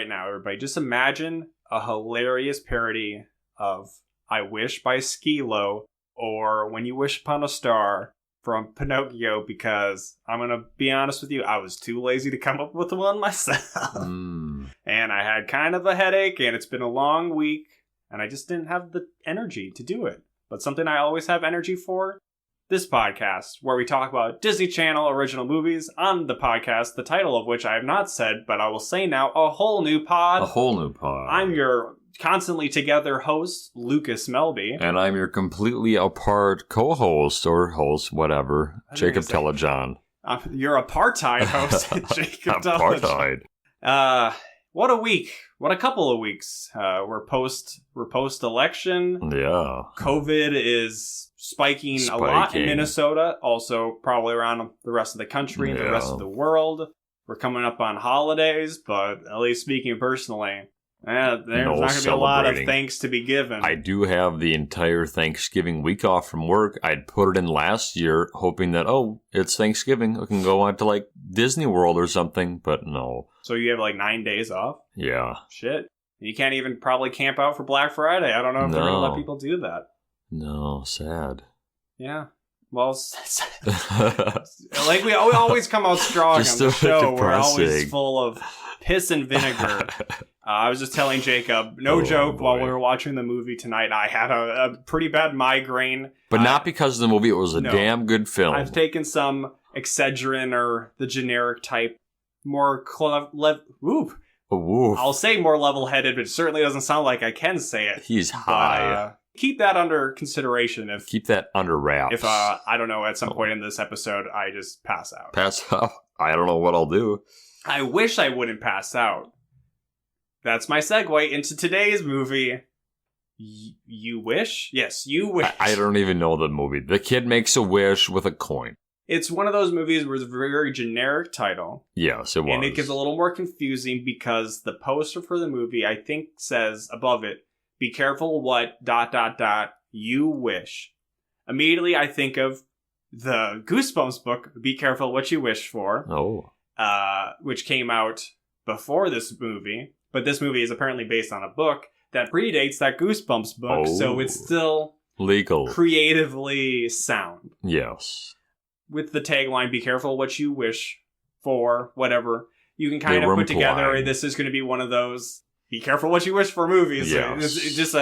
right now, everybody. Just imagine a hilarious parody of I Wish by Skee-Lo or When You Wish Upon a Star from Pinocchio, because I'm going to be honest with you, I was too lazy to come up with one myself. And I had kind of a headache, and it's been a long week, and I just didn't have the energy to do it. But something I always have energy for, this podcast, where we talk about Disney Channel original movies on the podcast, the title of which I have not said, but I will say now, A Whole New Pod. A Whole New Pod. I'm your constantly together host, Lucas Melby. And I'm your completely apart co-host, or host, whatever, Jacob Telejohn. Your apartheid host, Jacob Telejohn. Apartheid. What a week. What a couple of weeks. We're post-election. Yeah. COVID is spiking a lot in Minnesota. Also, probably around the rest of the country and the rest of the world. We're coming up on holidays, but at least speaking personally, there's not going to be a lot of thanks to be given. I do have the entire Thanksgiving week off from work. I'd put it in last year, hoping that, it's Thanksgiving. I can go on to, like, Disney World or something, but no. So you have, like, 9 days off? Yeah. Shit. You can't even probably camp out for Black Friday. I don't know if they're going to let people do that. No, sad. Yeah. Well, like we always come out strong on the show. Depressing. We're always full of piss and vinegar. I was just telling Jacob, joke, while we were watching the movie tonight, I had a pretty bad migraine. But not because of the movie. It was a damn good film. I've taken some Excedrin or the generic type, more I'll say more level-headed, but it certainly doesn't sound like I can say it. He's high. But, keep that under consideration. Keep that under wraps. If, I don't know, at some point in this episode, I just pass out. Pass out? I don't know what I'll do. I wish I wouldn't pass out. That's my segue into today's movie. You Wish? Yes, You Wish. I don't even know the movie. The kid makes a wish with a coin. It's one of those movies where it's a very generic title. Yes, it was. And it gets a little more confusing because the poster for the movie, I think, says above it, be careful what ... you wish. Immediately, I think of the Goosebumps book, Be Careful What You Wish For. Which came out before this movie. But this movie is apparently based on a book that predates that Goosebumps book. So it's still legal, creatively sound. Yes. With the tagline, be careful what you wish for, whatever. You can kind of put together, this is going to be one of those be careful what you wish for movies. Yes. It's just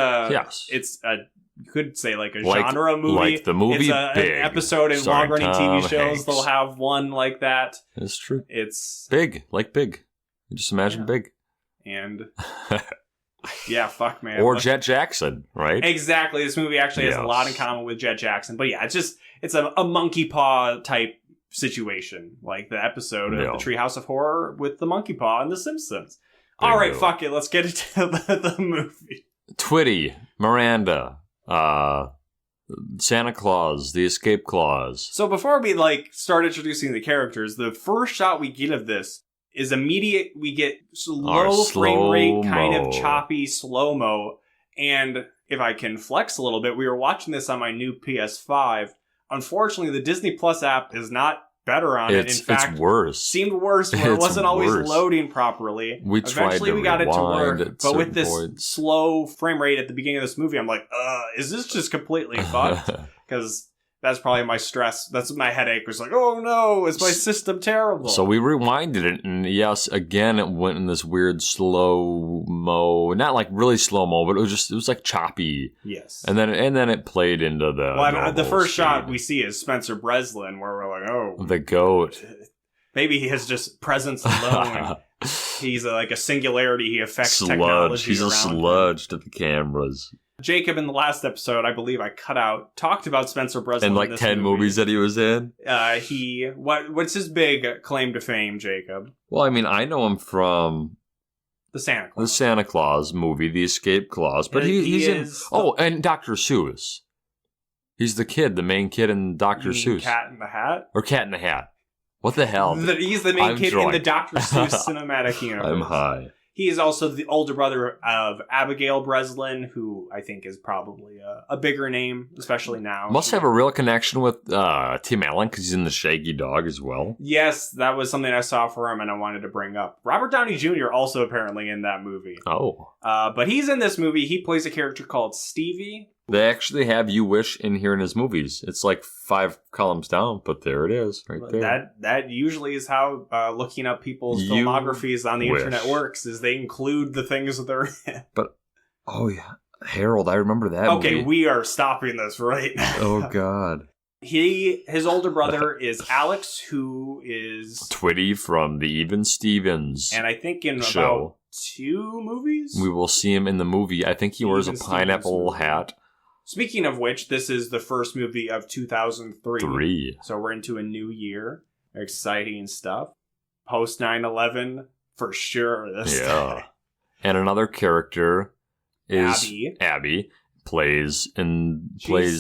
it's a, you could say like a genre movie. Like the movie It's Big. An episode in long-running TV shows. Hanks. They'll have one like that. It's true. It's Big, like Big. You just imagine Big. And yeah, fuck, man. Or Jet Jackson, right? Exactly. This movie actually has a lot in common with Jet Jackson. But yeah, it's a monkey paw type situation. Like the episode of the Treehouse of Horror with the monkey paw and The Simpsons. All right, fuck it. Let's get into the movie. Twitty, Miranda, Santa Claus, the Escape Clause. So before we start introducing the characters, the first shot we get of this is immediate. We get low frame rate, kind of choppy slow-mo. And if I can flex a little bit, we were watching this on my new PS5. Unfortunately, the Disney Plus app is not better on it. In fact, it's worse. Seemed worse where it wasn't always loading proproperly. Eventually we got it to work, but with this slow frame rate at the beginning of this movie, I'm like, is this just completely fucked? Because that's probably my stress. That's my headache was like, oh no, is my system terrible? So we rewinded it, and yes, again, it went in this weird slow-mo, not like really slow-mo, but it was like choppy. Yes. And then it played into the first shot we see is Spencer Breslin, where we're like, oh. The goat. Maybe his just presence alone. He's like a singularity. He affects technology. He's a sludge to the cameras. Jacob, in the last episode, I believe I talked about Spencer Breslin. And like 10 movies that he was in? What's his big claim to fame, Jacob? Well, I mean, I know him from the Santa Claus. The Santa Claus movie, The Escape Clause. But he's in... and Dr. Seuss. He's the main kid in Dr. Seuss. Cat in the Hat? Or Cat in the Hat. What the hell? He's the main kid in the Dr. Seuss cinematic universe. I'm high. He is also the older brother of Abigail Breslin, who I think is probably a bigger name, especially now. Must have a real connection with Tim Allen because he's in The Shaggy Dog as well. Yes, that was something I saw for him and I wanted to bring up. Robert Downey Jr. also apparently in that movie. Oh. But he's in this movie. He plays a character called Stevie. They actually have You Wish in here in his movies. It's like 5 columns down, but there it is, right there. That usually is how looking up people's filmographies on the internet works, is they include the things that they're in. But, oh yeah, Harold, I remember that movie. Okay, we are stopping this right now. Oh, God. His older brother is Alex, who is... Twitty from the Even Stevens And I think in show. About 2 movies? We will see him in the movie. I think he wears a pineapple hat. Speaking of which, this is the first movie of 2003. So we're into a new year. Exciting stuff. Post 9/11, for sure. Yeah. And another character is Abby. Plays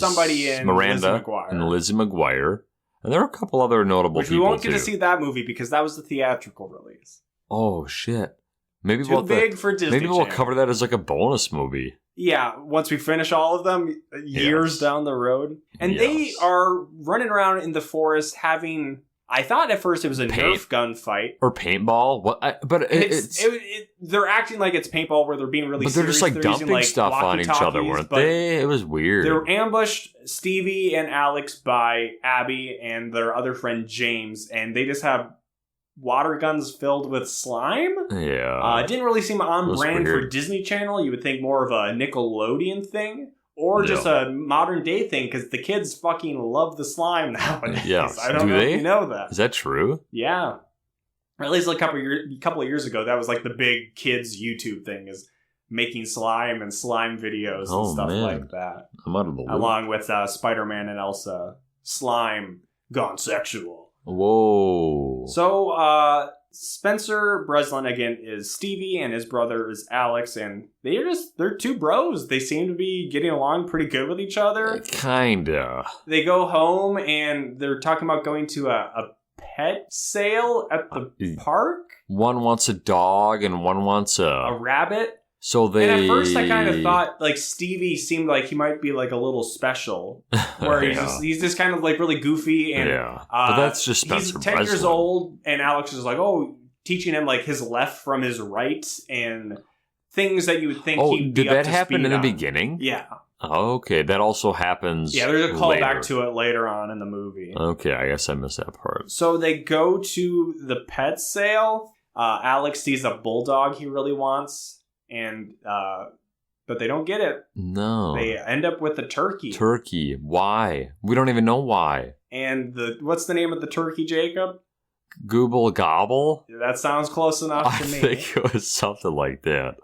somebody in Miranda and Lizzie McGuire. And there are a couple other notable people, we won't get to see that movie because that was the theatrical release. Oh, shit. Maybe Too big for Disney Maybe we'll cover that as like a bonus movie. Yeah, once we finish all of them, years down the road. And they are running around in the forest having... I thought at first it was a Nerf gun fight. Or paintball. They're acting like it's paintball where they're being really serious. But they're just like dumping stuff on each other, weren't they? It was weird. They were ambushed, Stevie and Alex, by Abby and their other friend James. And they just have water guns filled with slime. Yeah. It didn't really seem on brand for Disney Channel. You would think more of a Nickelodeon thing. Or just a modern day thing, because the kids fucking love the slime nowadays. Yeah. I don't know if you know that. Is that true? Yeah. Or at least a couple of years ago, that was like the big kids YouTube thing, is making slime and slime videos and stuff like that. I'm out of the loop. Along with Spider-Man and Elsa. Slime gone sexual. Whoa. So, Spencer Breslin, again, is Stevie, and his brother is Alex, and they're 2 bros. They seem to be getting along pretty good with each other. Kinda. They go home, and they're talking about going to a pet sale at the park. One wants a dog, and one wants a rabbit. So they... And at first I kind of thought, like, Stevie seemed like he might be, like, a little special. Where he's just kind of, like, really goofy. And, but that's just Spencer He's 10 years old, and Alex is like, teaching him, like, his left from his right, and things that you would think he'd be up to speed on. Did that happen in the beginning? Yeah. Okay, that also happens there's a callback to it later on in the movie. Okay, I guess I missed that part. So they go to the pet sale. Alex sees a bulldog he really wants. And, but they don't get it. No. They end up with a turkey. Turkey. Why? We don't even know why. And what's the name of the turkey, Jacob? Gooble Gobble? That sounds close enough to me. I think it was something like that.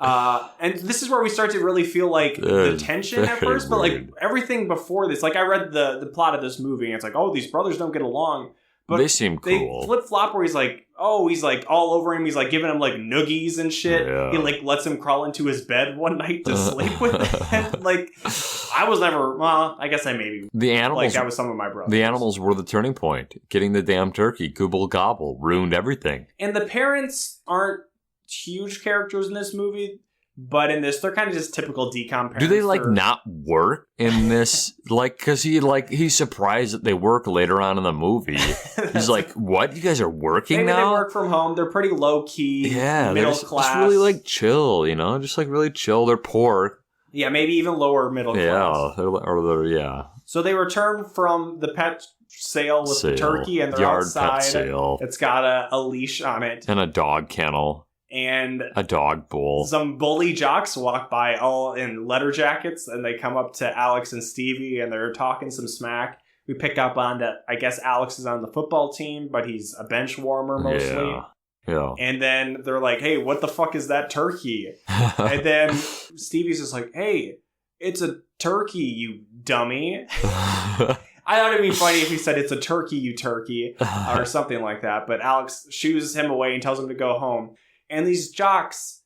And this is where we start to really feel like the tension at first, but like everything before this, like I read the plot of this movie, and it's like, these brothers don't get along. But they seem cool. They flip-flop where he's like all over him. He's like giving him like noogies and shit. Yeah. He like lets him crawl into his bed one night to sleep with him. Like, I was never, I guess I maybe. The animals. Like, that was some of my brothers. The animals were the turning point. Getting the damn turkey, Gooble Gobble, ruined everything. And the parents aren't huge characters in this movie. But in this, they're kind of just typical DCOM parents. Do they not work in this? Because he's surprised that they work later on in the movie. He's like, "What? You guys are working now?" Maybe they work from home. They're pretty low key. Middle class. Just really chill, just really chill. They're poor. Yeah, maybe even lower middle class. Yeah, So they return from the pet sale with the turkey, and they're outside. Pet sale. It's got a leash on it and a dog kennel. And a dog bowl. Some bully jocks walk by all in leather jackets, and they come up to Alex and Stevie, and they're talking some smack. We pick up on that, I guess Alex is on the football team, but he's a bench warmer mostly. Yeah. And then they're like, hey, what the fuck is that turkey? And then Stevie's just like, hey, it's a turkey, you dummy. I thought it'd be funny if he said, it's a turkey, you turkey, or something like that. But Alex shoos him away and tells him to go home. And these jocks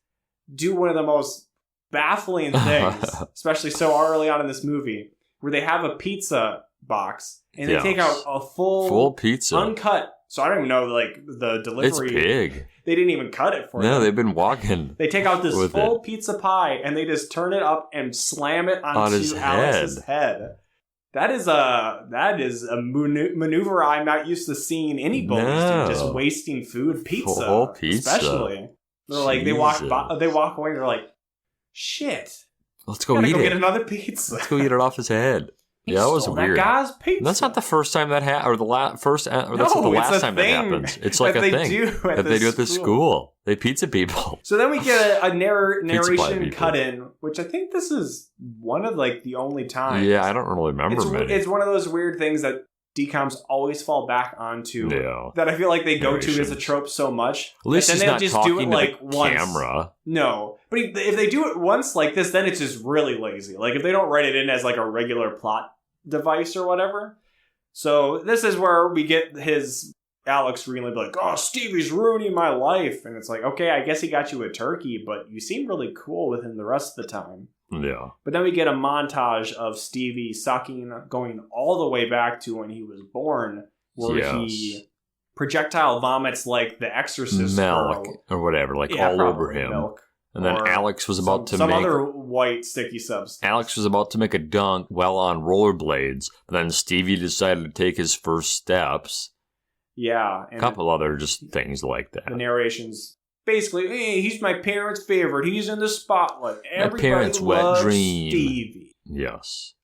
do one of the most baffling things, especially so early on in this movie, where they have a pizza box and they take out a full pizza, uncut So I don't even know, like, the delivery. It's big. They didn't even cut it for No, them. they've been walking. They take out this full pizza pie and they just turn it up and slam it onto Alex's head. That is a maneuver I'm not used to seeing any bullies do. Just wasting food, pizza, especially. They're like, they walk away. They're like, shit. Let's go eat it. Get another pizza. Let's go eat it off his head. Yeah, that was weird. That guy's pizza. That's not the first time that happened, or the last time that happens. It's like a thing that they do at the school. They pizza people. So then we get a narration cut in, which I think this is one of like the only times. Yeah, I don't really remember many. It's one of those weird things that DCOMs always fall back onto. Yeah. That I feel like they go to as a trope so much. At least he's not talking to the camera. No. But if they do it once like this, then it's just really lazy. Like if they don't write it in as like a regular plot device or whatever. So this is where we get his Alex really be like, oh, Stevie's ruining my life. And it's like, okay, I guess he got you a turkey, but you seem really cool with him the rest of the time. Yeah. But then we get a montage of Stevie sucking, going all the way back to when he was born, where he projectile vomits like the Exorcist milk or whatever, like all over him. Milk. And then Alex was about to make some other white sticky substance. Alex was about to make a dunk while on rollerblades, but then Stevie decided to take his first steps. Yeah. A couple other just things like that. The narration's basically, hey, he's my parents' favorite. He's in the spotlight. Everybody my parents' wet dream. Stevie. Yes.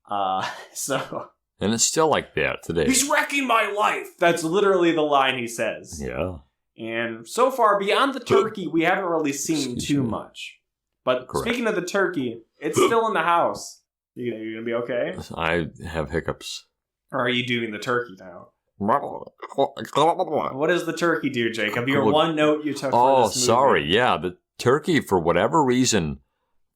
So. And it's still like that today. He's wrecking my life. That's literally the line he says. Yeah. And so far, beyond the turkey, we haven't really seen too much. But speaking of the turkey, it's still in the house. You gonna be okay? I have hiccups. Or are you doing the turkey now? What does the turkey do, Jacob? Your one note you took for this movie. Oh, sorry. Yeah, the turkey, for whatever reason,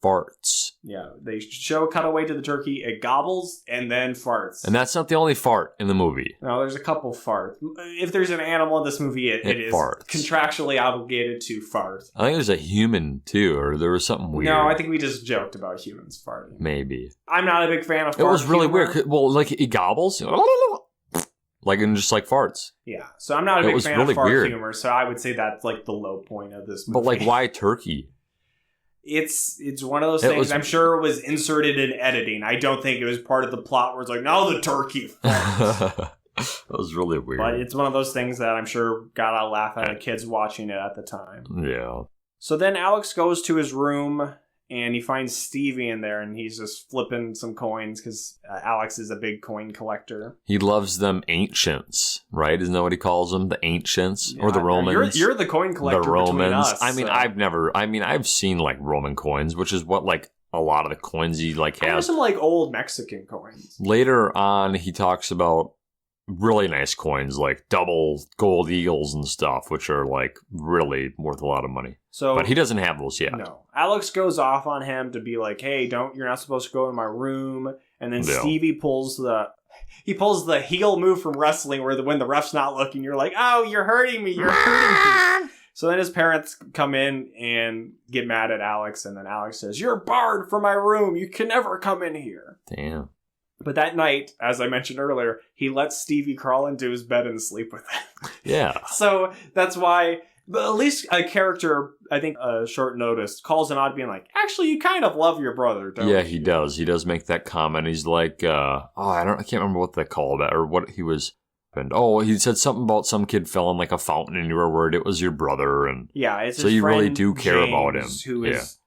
farts. Yeah, they show a cutaway to the turkey. It gobbles and then farts. And that's not the only fart in the movie. No, there's a couple farts. If there's an animal in this movie, it is farts. Contractually obligated to fart. I think there's a human, too, or there was something weird. No, I think we just joked about humans farting. Maybe. I'm not a big fan of farts. It was really weird. Well, like, it gobbles. Like, and just like farts. Yeah. So I'm not a big fan of fart humor, so I would say that's like the low point of this movie. But like, why turkey? It's one of those things. I'm sure it was inserted in editing. I don't think it was part of the plot where it's like, now the turkey farts. That was really weird. But it's one of those things that I'm sure got a laugh out of kids watching it at the time. Yeah. So then Alex goes to his room and he finds Stevie in there and he's just flipping some coins because Alex is a big coin collector. He loves them ancients, right? Isn't that what he calls them? The ancients or the Romans? You're the coin collector. The Romans. Us, I mean, I've seen like Roman coins, which is what like a lot of the coins he like has. There's some like old Mexican coins. Later on, he talks about really nice coins like double gold eagles and stuff, which are like really worth a lot of money. But he doesn't have those yet. No. Alex goes off on him to be like, hey, you're not supposed to go in my room. And then Stevie pulls the heel move from wrestling where when the ref's not looking, you're like, oh, you're hurting me. You're hurting me. So then his parents come in and get mad at Alex. And then Alex says, you're barred from my room. You can never come in here. Damn. But that night, as I mentioned earlier, he lets Stevie crawl into his bed and sleep with him. Yeah. So that's why, at least a character, I think, short notice, calls him out being like, actually, you kind of love your brother, don't you? Yeah, he does. He does make that comment. He's like, I can't remember what they called that or what he was. And he said something about some kid fell in like a fountain and you were worried it was your brother. And yeah, it's so you really do care about him. Who is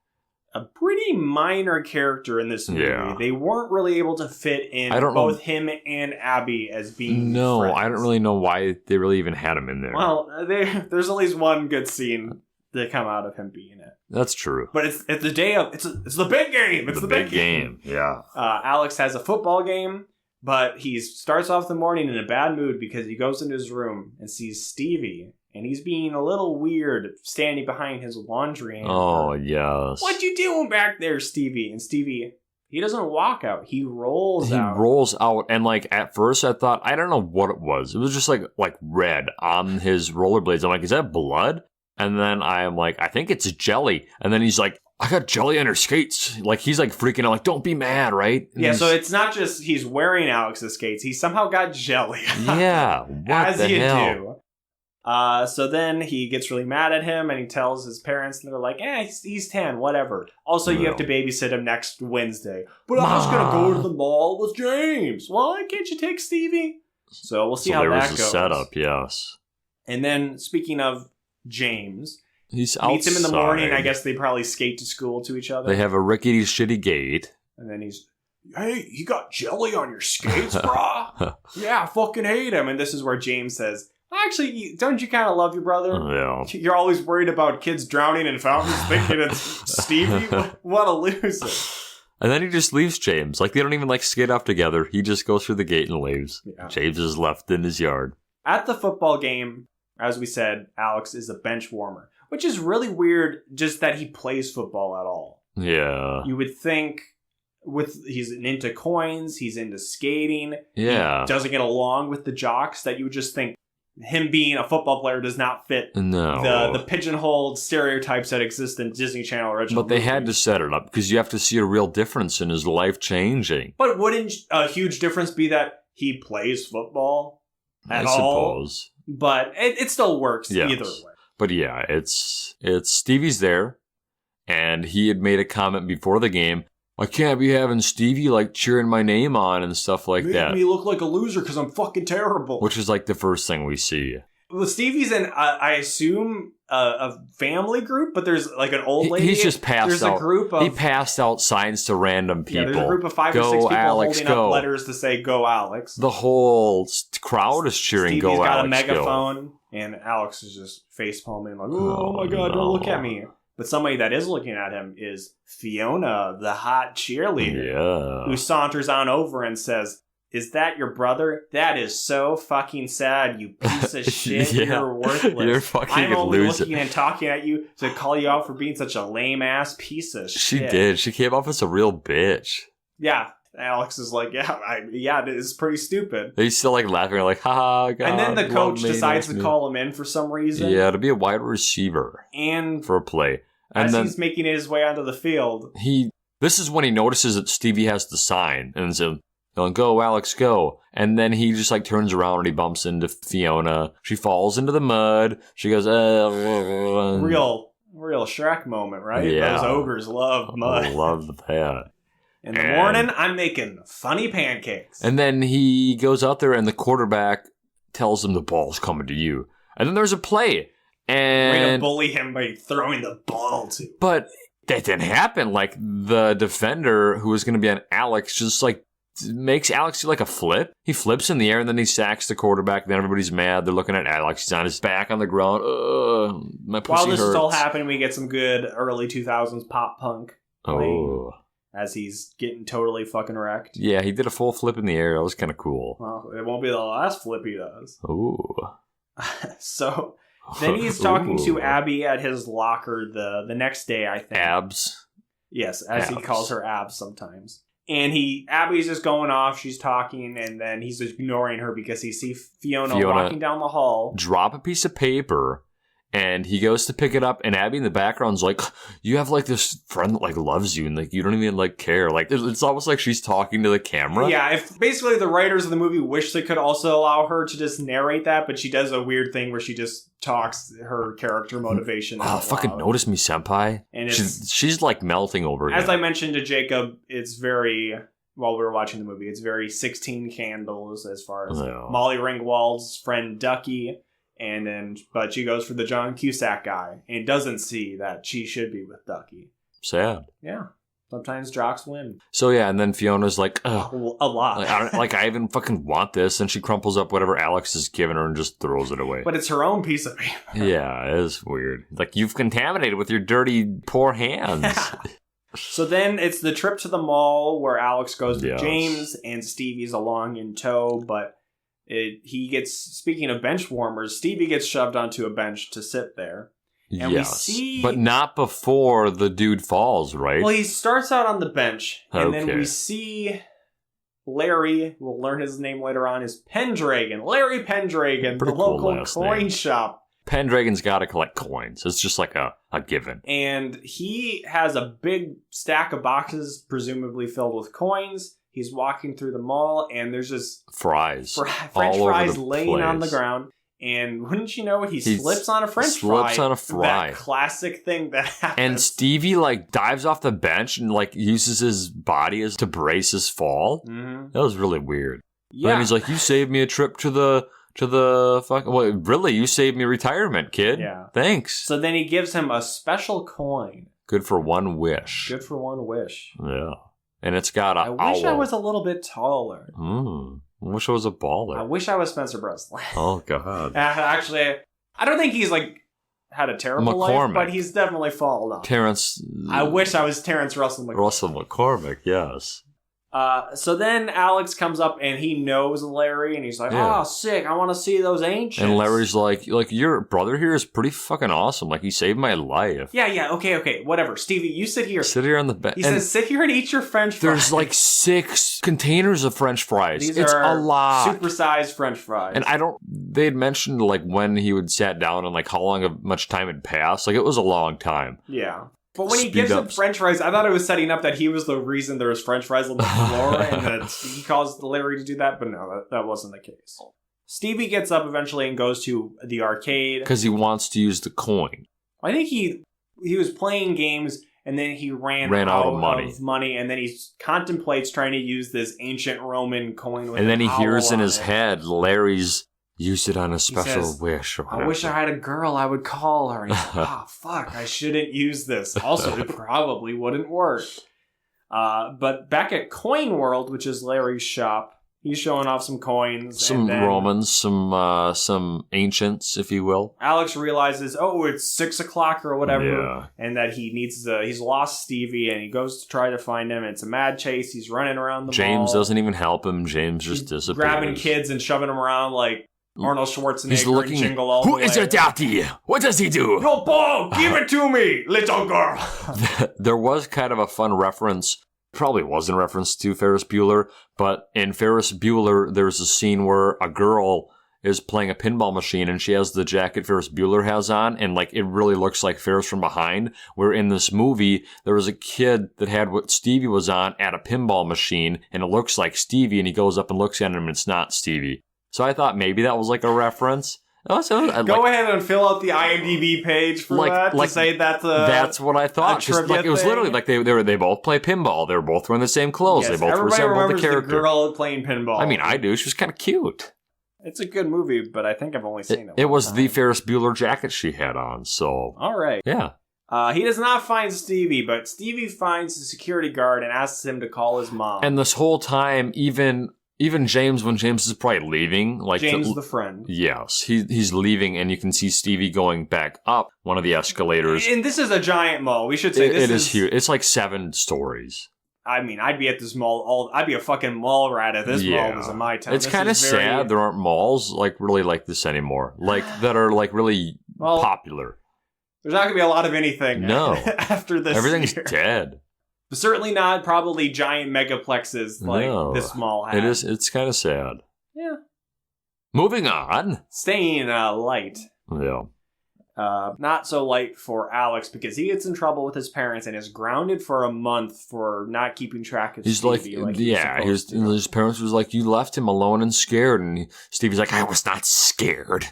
a pretty minor character in this movie. Yeah. They weren't really able to fit in both him and Abby as being friends. I don't really know why they really even had him in there. Well, there's at least one good scene that come out of him being it. That's true. But it's the day of it's the big game. It's the big game. Yeah. Alex has a football game, but he starts off the morning in a bad mood because he goes into his room and sees Stevie. And he's being a little weird standing behind his laundry hamper. Oh, yes. What you doing back there, Stevie? And Stevie, he doesn't walk out. He rolls out. He rolls out. And like at first I thought, I don't know what it was. It was just like red on his rollerblades. I'm like, is that blood? And then I'm like, I think it's jelly. And then he's like, I got jelly on her skates. Like he's like freaking out. Like, don't be mad, right? And yeah, so it's not just he's wearing Alex's skates. He somehow got jelly. Yeah. What As the you hell? do. So then he gets really mad at him and he tells his parents and they're like, he's 10, whatever. Also, you have to babysit him next Wednesday. But I was going to go to the mall with James. Why can't you take Stevie? So we'll see how that goes. There was a setup, yes. And then, speaking of James, meets him in the morning. I guess they probably skate to school to each other. They have a rickety, shitty gate. And then hey, you got jelly on your skates, brah? Yeah, I fucking hate him. And this is where James says, actually, don't you kind of love your brother? Yeah. You're always worried about kids drowning in fountains thinking it's Stevie? What a loser. And then he just leaves James. Like, they don't even, skate off together. He just goes through the gate and leaves. Yeah. James is left in his yard. At the football game, as we said, Alex is a bench warmer, which is really weird just that he plays football at all. Yeah. You would think he's into coins, he's into skating. Yeah. He doesn't get along with the jocks, that you would just think him being a football player does not fit the pigeonholed stereotypes that exist in Disney Channel original But they movies. had to set it up because you have to see a real difference in his life changing. But wouldn't a huge difference be that he plays football at all? I suppose. But it still works either way. But yeah, it's Stevie's there, and he had made a comment before the game, I can't be having Stevie cheering my name on and stuff like that. Make me look like a loser because I'm fucking terrible. Which is the first thing we see. Well, Stevie's in, I assume, a family group, but there's an old lady. He's just passed there's out. A group of, he passed out signs to random people. Yeah, there's a group of 5 or 6 people holding up letters to say, go Alex. The whole crowd is cheering, Stevie's go Alex, got a megaphone, and Alex is just face-palming oh my God, don't look at me. But somebody that is looking at him is Fiona, the hot cheerleader, who saunters on over and says, is that your brother? That is so fucking sad, you piece of shit. You're worthless. You're fucking I'm only loser. looking and talking at you to call you out for being such a lame-ass piece of shit. She did. She came off as a real bitch. Yeah. Alex is it is pretty stupid. He's still laughing, haha, God. And then the coach decides to call him in for some reason. Yeah, to be a wide receiver. And for a play. And as then he's making his way onto the field. This is when he notices that Stevie has the sign. And so, go, Alex, go. And then he just turns around and he bumps into Fiona. She falls into the mud. She goes, Real Shrek moment, right? Yeah. Those ogres love mud. I love that. In the morning, I'm making funny pancakes. And then he goes out there and the quarterback tells him the ball's coming to you. And then there's a play. And we're going to bully him by throwing the ball to him. But that didn't happen. The defender who was going to be on Alex just makes Alex do a flip. He flips in the air and then he sacks the quarterback. Then everybody's mad. They're looking at Alex. He's on his back on the ground. My pussy While this hurts. is all happening, we get some good early 2000s pop punk playing as he's getting totally fucking wrecked. Yeah, he did a full flip in the air. That was kind of cool. Well, it won't be the last flip he does. Ooh. So then he's talking to Abby at his locker the next day, I think. Abs? Yes, as he calls her Abs sometimes. And Abby's just going off, she's talking, and then he's ignoring her because he sees Fiona walking down the hall. Drop a piece of paper, and he goes to pick it up, and Abby in the background's you have this friend that loves you, and you don't even care. It's almost like she's talking to the camera. Yeah, if basically the writers of the movie wish they could also allow her to just narrate that, but she does a weird thing where she just talks her character motivation out fucking loud. Notice me, senpai. And she's melting over as I mentioned to Jacob, it's very, while we were watching the movie, it's very 16 Candles as far as Molly Ringwald's friend Ducky. But she goes for the John Cusack guy and doesn't see that she should be with Ducky. Sad. Yeah. Sometimes jocks win. So yeah, and then Fiona's ugh. A lot. I even fucking want this, and she crumples up whatever Alex has given her and just throws it away. But it's her own piece of paper. Yeah, it is weird. You've contaminated with your dirty, poor hands. So then it's the trip to the mall where Alex goes with James and Stevie's along in tow, but speaking of bench warmers, Stevie gets shoved onto a bench to sit there. And we see... But not before the dude falls, right? Well, he starts out on the bench, and then we see Larry, we'll learn his name later on, is Pendragon. Larry Pendragon, the local coin shop. Pendragon's got to collect coins. It's just a given. And he has a big stack of boxes, presumably filled with coins. He's walking through the mall, and there's just French fries laying on the ground. And wouldn't you know it, he slips on a french fry. Slips on a fry. That classic thing that happens. And Stevie, like, dives off the bench and, like, uses his body to brace his fall. Mm-hmm. That was really weird. Yeah. And he's like, you saved me a trip to the fuck. Well, really, you saved me retirement, kid. Yeah. Thanks. So then he gives him a special coin. Good for one wish. Good for one wish. Yeah. And it's got a I wish I was a little bit taller. I wish I was a baller. I wish I was Spencer Breslin. Oh, God. Actually, I don't think he's, like, had a terrible life, but he's definitely fallen off. Terrence. I wish I was Terrence Russell McCormick. Russell McCormick, yes. So then Alex comes up and he knows Larry and he's like, oh, sick, I want to see those ancients. And Larry's like, your brother here is pretty fucking awesome. Like, he saved my life. Yeah, okay, whatever. Stevie, you sit here. Sit here on the bed. He says, sit here and eat your french fries. There's like 6 containers of french fries. It's a lot. Supersized french fries. And they had mentioned like when he would sat down and like how much time had passed. Like, it was a long time. Yeah. But when he gives him french fries, I thought it was setting up that he was the reason there was french fries on the floor and that he caused Larry to do that, but no, that wasn't the case. Stevie gets up eventually and goes to the arcade. Because he wants to use the coin. I think he was playing games and then he ran out of money and then he contemplates trying to use this ancient Roman coin with and then he hears in on his head Larry's used it on a special wish. Or I wish I had a girl, I would call her. And he's like, oh, fuck, I shouldn't use this. Also, it probably wouldn't work. But back at Coin World, which is Larry's shop, he's showing off some coins. Some Romans, some ancients, if you will. Alex realizes, it's 6 o'clock or whatever, and that he's lost Stevie, and he goes to try to find him. It's a mad chase. He's running around the mall. James doesn't even help him. James just disappears. Grabbing kids and shoving them around like Arnold Schwarzenegger. He's looking. Jingle all Who is your daddy? What does he do? Yo, Paul, give it to me, little girl. There was kind of a fun reference. Probably wasn't a reference to Ferris Bueller, but in Ferris Bueller, there's a scene where a girl is playing a pinball machine and she has the jacket Ferris Bueller has on, and like it really looks like Ferris from behind. Where in this movie, there was a kid that had what Stevie was on at a pinball machine, and it looks like Stevie, and he goes up and looks at him, and it's not Stevie. So I thought maybe that was like a reference. Go ahead and fill out the IMDb page for that to say that's what I thought. Like, it was literally like they both play pinball. They were both wearing the same clothes. Yes, they both resembled the character. The girl playing pinball. I mean, I do. She was kind of cute. It's a good movie, but I think I've only seen it. It was the Ferris Bueller jacket she had on. So all right, yeah. He does not find Stevie, but Stevie finds the security guard and asks him to call his mom. And this whole time, even James, when James is probably leaving, like James the friend. Yes, he's leaving, and you can see Stevie going back up one of the escalators. And this is a giant mall. We should say it is huge. It's like 7 stories. I mean, I'd be at this mall. I'd be a fucking mall rat at this mall. Was in my town. It's kind of sad there aren't malls like really like this anymore. Like that are like really popular. There's not gonna be a lot of anything. No, after this, everything's dead. Certainly not probably giant megaplexes like this mall has. It is. It's kind of sad. Yeah. Moving on. Staying light. Yeah. Not so light for Alex because he gets in trouble with his parents and is grounded for a month for not keeping track of Stevie. His parents was like, you left him alone and scared. And Stevie's like, I was not scared.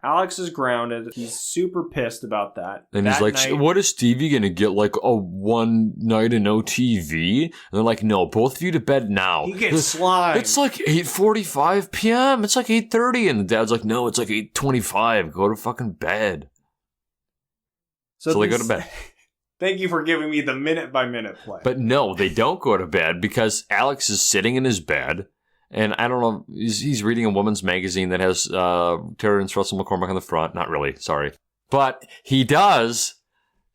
Alex is grounded. He's super pissed about that. And he's like, what is Stevie going to get? Like a one night and no TV? And they're like, no, both of you to bed now. He gets slimed. It's like 8:45 p.m. It's like 8:30. And the dad's like, no, it's like 8:25. Go to fucking bed. So they go to bed. Thank you for giving me the minute-by-minute play. But no, they don't go to bed because Alex is sitting in his bed. And I don't know, he's reading a woman's magazine that has Terrence Russell McCormick on the front. Not really, sorry. But he does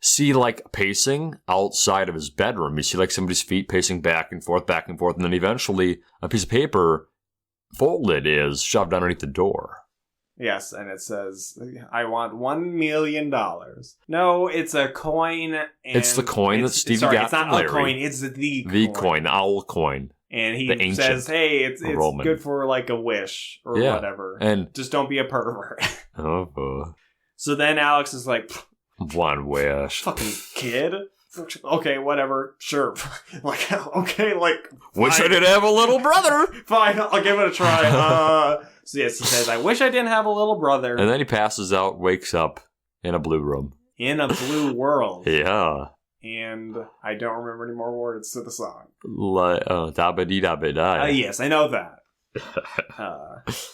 see, like, pacing outside of his bedroom. You see, like, somebody's feet pacing back and forth, and then eventually a piece of paper folded is shoved underneath the door. Yes, and it says, I want $1 million. No, it's a coin. And it's the coin that Stevie got from Larry. It's not a coin, it's the coin. The coin, the owl coin. And he says, hey, it's good for like a wish or whatever. And just don't be a pervert. So then Alex is like, one wish. Fucking kid. Okay, whatever. Sure. Wish I did have a little brother. Fine, I'll give it a try. So yes, he says, I wish I didn't have a little brother. And then he passes out, wakes up in a blue room. In a blue world. Yeah. And I don't remember any more words to the song. Da-ba-dee-da-ba-da. Yes, I know that.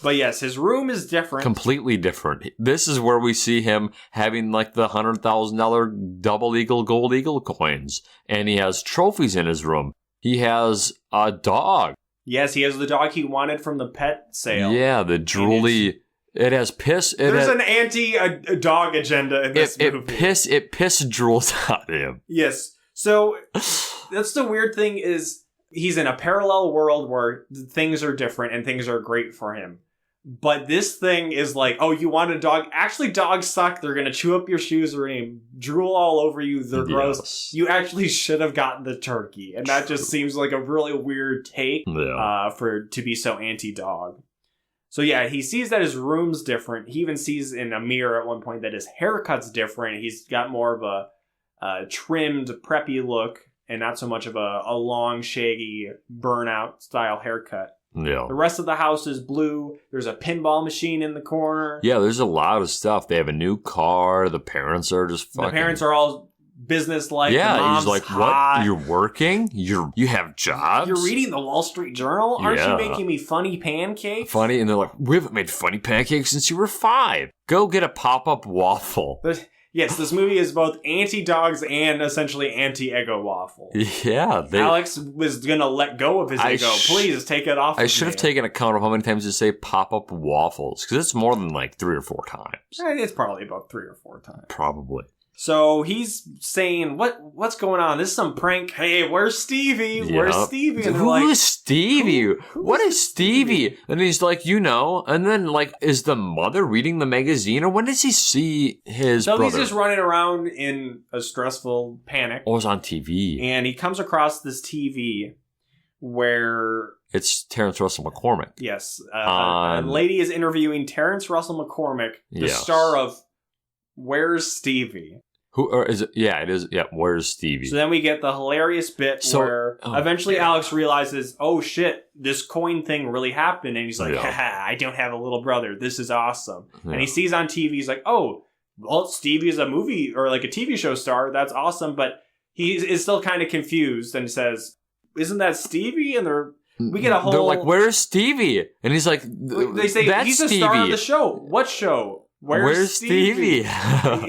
But yes, his room is different. Completely different. This is where we see him having like the $100,000 double eagle, gold eagle coins. And he has trophies in his room. He has a dog. Yes, he has the dog he wanted from the pet sale. Yeah, the drooly. It has piss. There's an anti-dog agenda in this movie. It piss drools out of him. Yes. So that's the weird thing is he's in a parallel world where things are different and things are great for him. But this thing is like, oh, you want a dog? Actually, dogs suck. They're going to chew up your shoes. They're going to drool all over you. They're gross. You actually should have gotten the turkey. And that just seems like a really weird take to be so anti-dog. So yeah, he sees that his room's different. He even sees in a mirror at one point that his haircut's different. He's got more of a trimmed, preppy look and not so much of a long, shaggy, burnout style haircut. Yeah. The rest of the house is blue. There's a pinball machine in the corner. Yeah, there's a lot of stuff. They have a new car. The parents are just fucking... The parents are all business-like. Yeah, the mom's he's like, hot. what? You're working? You have jobs? You're reading the Wall Street Journal? Aren't you making me funny pancakes? Funny? And they're like, we haven't made funny pancakes since you were 5. Go get a pop-up waffle. Yes, this movie is both anti-dogs and essentially anti-ego waffle. Yeah. Alex was going to let go of his ego. Please take it off. I should have taken account of how many times you say pop-up waffles, because it's more than like 3 or 4 times. It's probably about 3 or 4 times. Probably. So he's saying, what's going on? This is some prank. Hey, where's Stevie? Yep. Where's Stevie? And who is Stevie? What is Stevie? And he's like, and then like, is the mother reading the magazine, or when does he see his brother? He's just running around in a stressful panic. Oh, it's on TV. And he comes across this TV where... It's Terrence Russell McCormick. Yes. A lady is interviewing Terrence Russell McCormick, the star of Where's Stevie? Who or is it? Yeah, it is. Yeah, where's Stevie? So then we get the hilarious bit where eventually Alex realizes, oh shit, this coin thing really happened. And he's like, haha, I don't have a little brother. This is awesome. Yeah. And he sees on TV, he's like, oh, well, Stevie is a movie or like a TV show star. That's awesome. But he is still kind of confused and says, isn't that Stevie? And we get a whole... They're like, where's Stevie? And he's like, they say, that's he's a Stevie. star of the show. What show? Where's Stevie?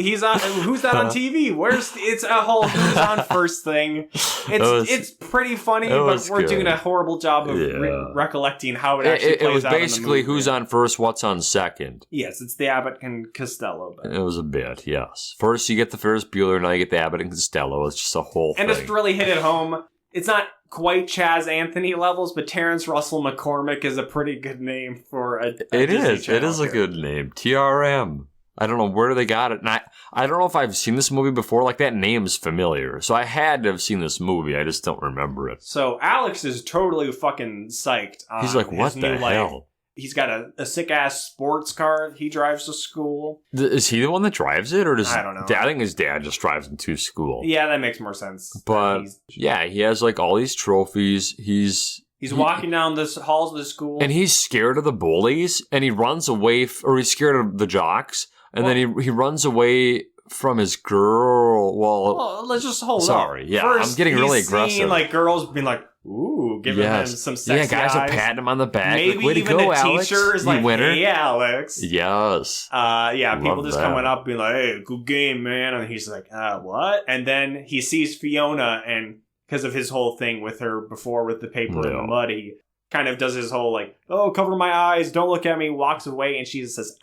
He's on. Who's that on TV? It's a whole who's on first thing. It's pretty funny, but we're doing a horrible job of recollecting how it actually plays out. It was basically who's on first, what's on second. Yes, it's the Abbott and Costello bit. It was a bit, yes. First you get the Ferris Bueller, now you get the Abbott and Costello. It's just a whole thing. And just really hit it home. It's not quite Chaz Anthony levels, but Terrence Russell McCormick is a pretty good name for a Disney Channel It is a good name. TRM. I don't know where they got it. And I don't know if I've seen this movie before. Like, that name's familiar. So I had to have seen this movie. I just don't remember it. So Alex is totally fucking psyched. He's like, what the hell? He's got a sick-ass sports car he drives to school. Is he the one that drives it? Or I don't know. I think his dad just drives him to school. Yeah, that makes more sense. But, yeah, he has, like, all these trophies. He's walking down the halls of the school. And he's scared of the bullies. And he runs away, or he's scared of the jocks. And then he runs away from his girl. Well, let's just hold on. Sorry, yeah, first, I'm getting really aggressive. Seeing, like, girls being like, ooh, giving him some sexy eyes. Yeah, guys are patting him on the back. Maybe like, way even to go, the Alex. teacher is like, winner. hey, Alex. Yes. People just coming up being like, hey, good game, man. And he's like, what? And then he sees Fiona, and because of his whole thing with her before with the paper and the mud, he kind of does his whole like, oh, cover my eyes, don't look at me, walks away, and she just says,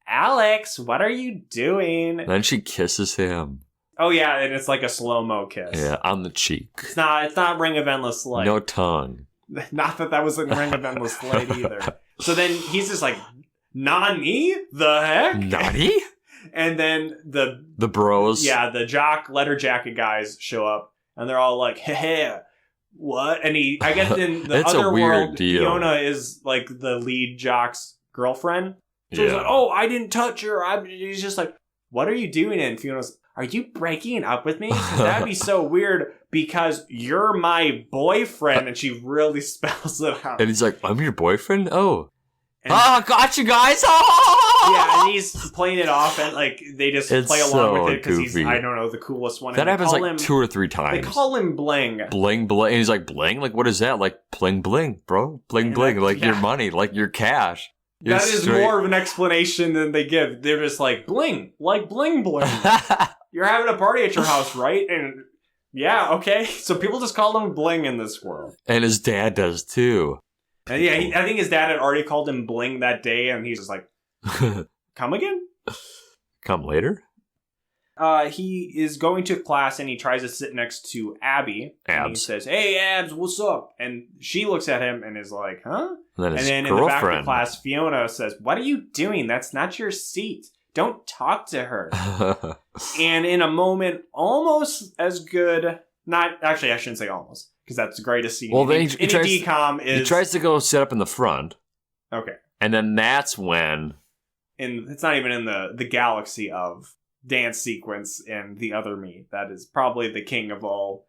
Alex, what are you doing? Then she kisses him. Oh yeah, and it's like a slow-mo kiss. Yeah, on the cheek. It's not Ring of Endless Light. No tongue. Not that was in Ring of Endless Light either. So then he's just like, Nani? The heck? Nani? And then the bros. Yeah, the letter jacket guys show up, and they're all like, hey, what? And I guess in the other world, Fiona is like the lead jock's girlfriend. So he's like, oh, I didn't touch her. He's just like, what are you doing? And Fiona's, are you breaking up with me? That'd be so weird because you're my boyfriend. And she really spells it out. And he's like, I'm your boyfriend? Oh. Gotcha, guys! Yeah, and he's playing it off, and like they just play along with it because he's, I don't know, the coolest one. That happens like 2 or 3 times. They call him Bling. Bling, bling. And he's like, bling? Like, what is that? Like, bling, bling, bro. Bling, bling. Like your money, like your cash. That is more of an explanation than they give. They're just like, bling, like bling, bling. You're having a party at your house, right? And yeah, okay. So people just call him Bling in this world. And his dad does too. And yeah, I think his dad had already called him Bling that day, and he's just like, come again? Come later? He is going to class, and he tries to sit next to Abby. Abs. And he says, hey, Abs, what's up? And she looks at him and is like, huh? And then in the back of the class, Fiona says, what are you doing? That's not your seat. Don't talk to her. And in a moment, almost as good, not, actually, I shouldn't say almost, because that's the greatest scene. Well, then he tries, DCOM is... He tries to go sit up in the front. Okay. And then that's when... It's not even in the galaxy of dance sequence in The Other Me. That is probably the king of all.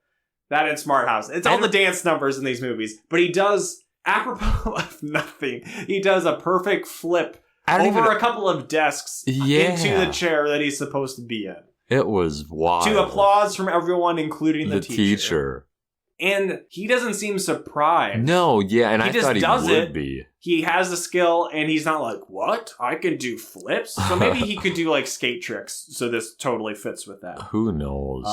That and Smart House. It's all the dance numbers in these movies. But he does, apropos of nothing, he does a perfect flip over a couple of desks into the chair that he's supposed to be in. It was wild. To applause from everyone, including the teacher. And he doesn't seem surprised. No, yeah, and I thought he would be. He has the skill, and he's not like, what? I can do flips? So maybe he could do, like, skate tricks, so this totally fits with that. Who knows?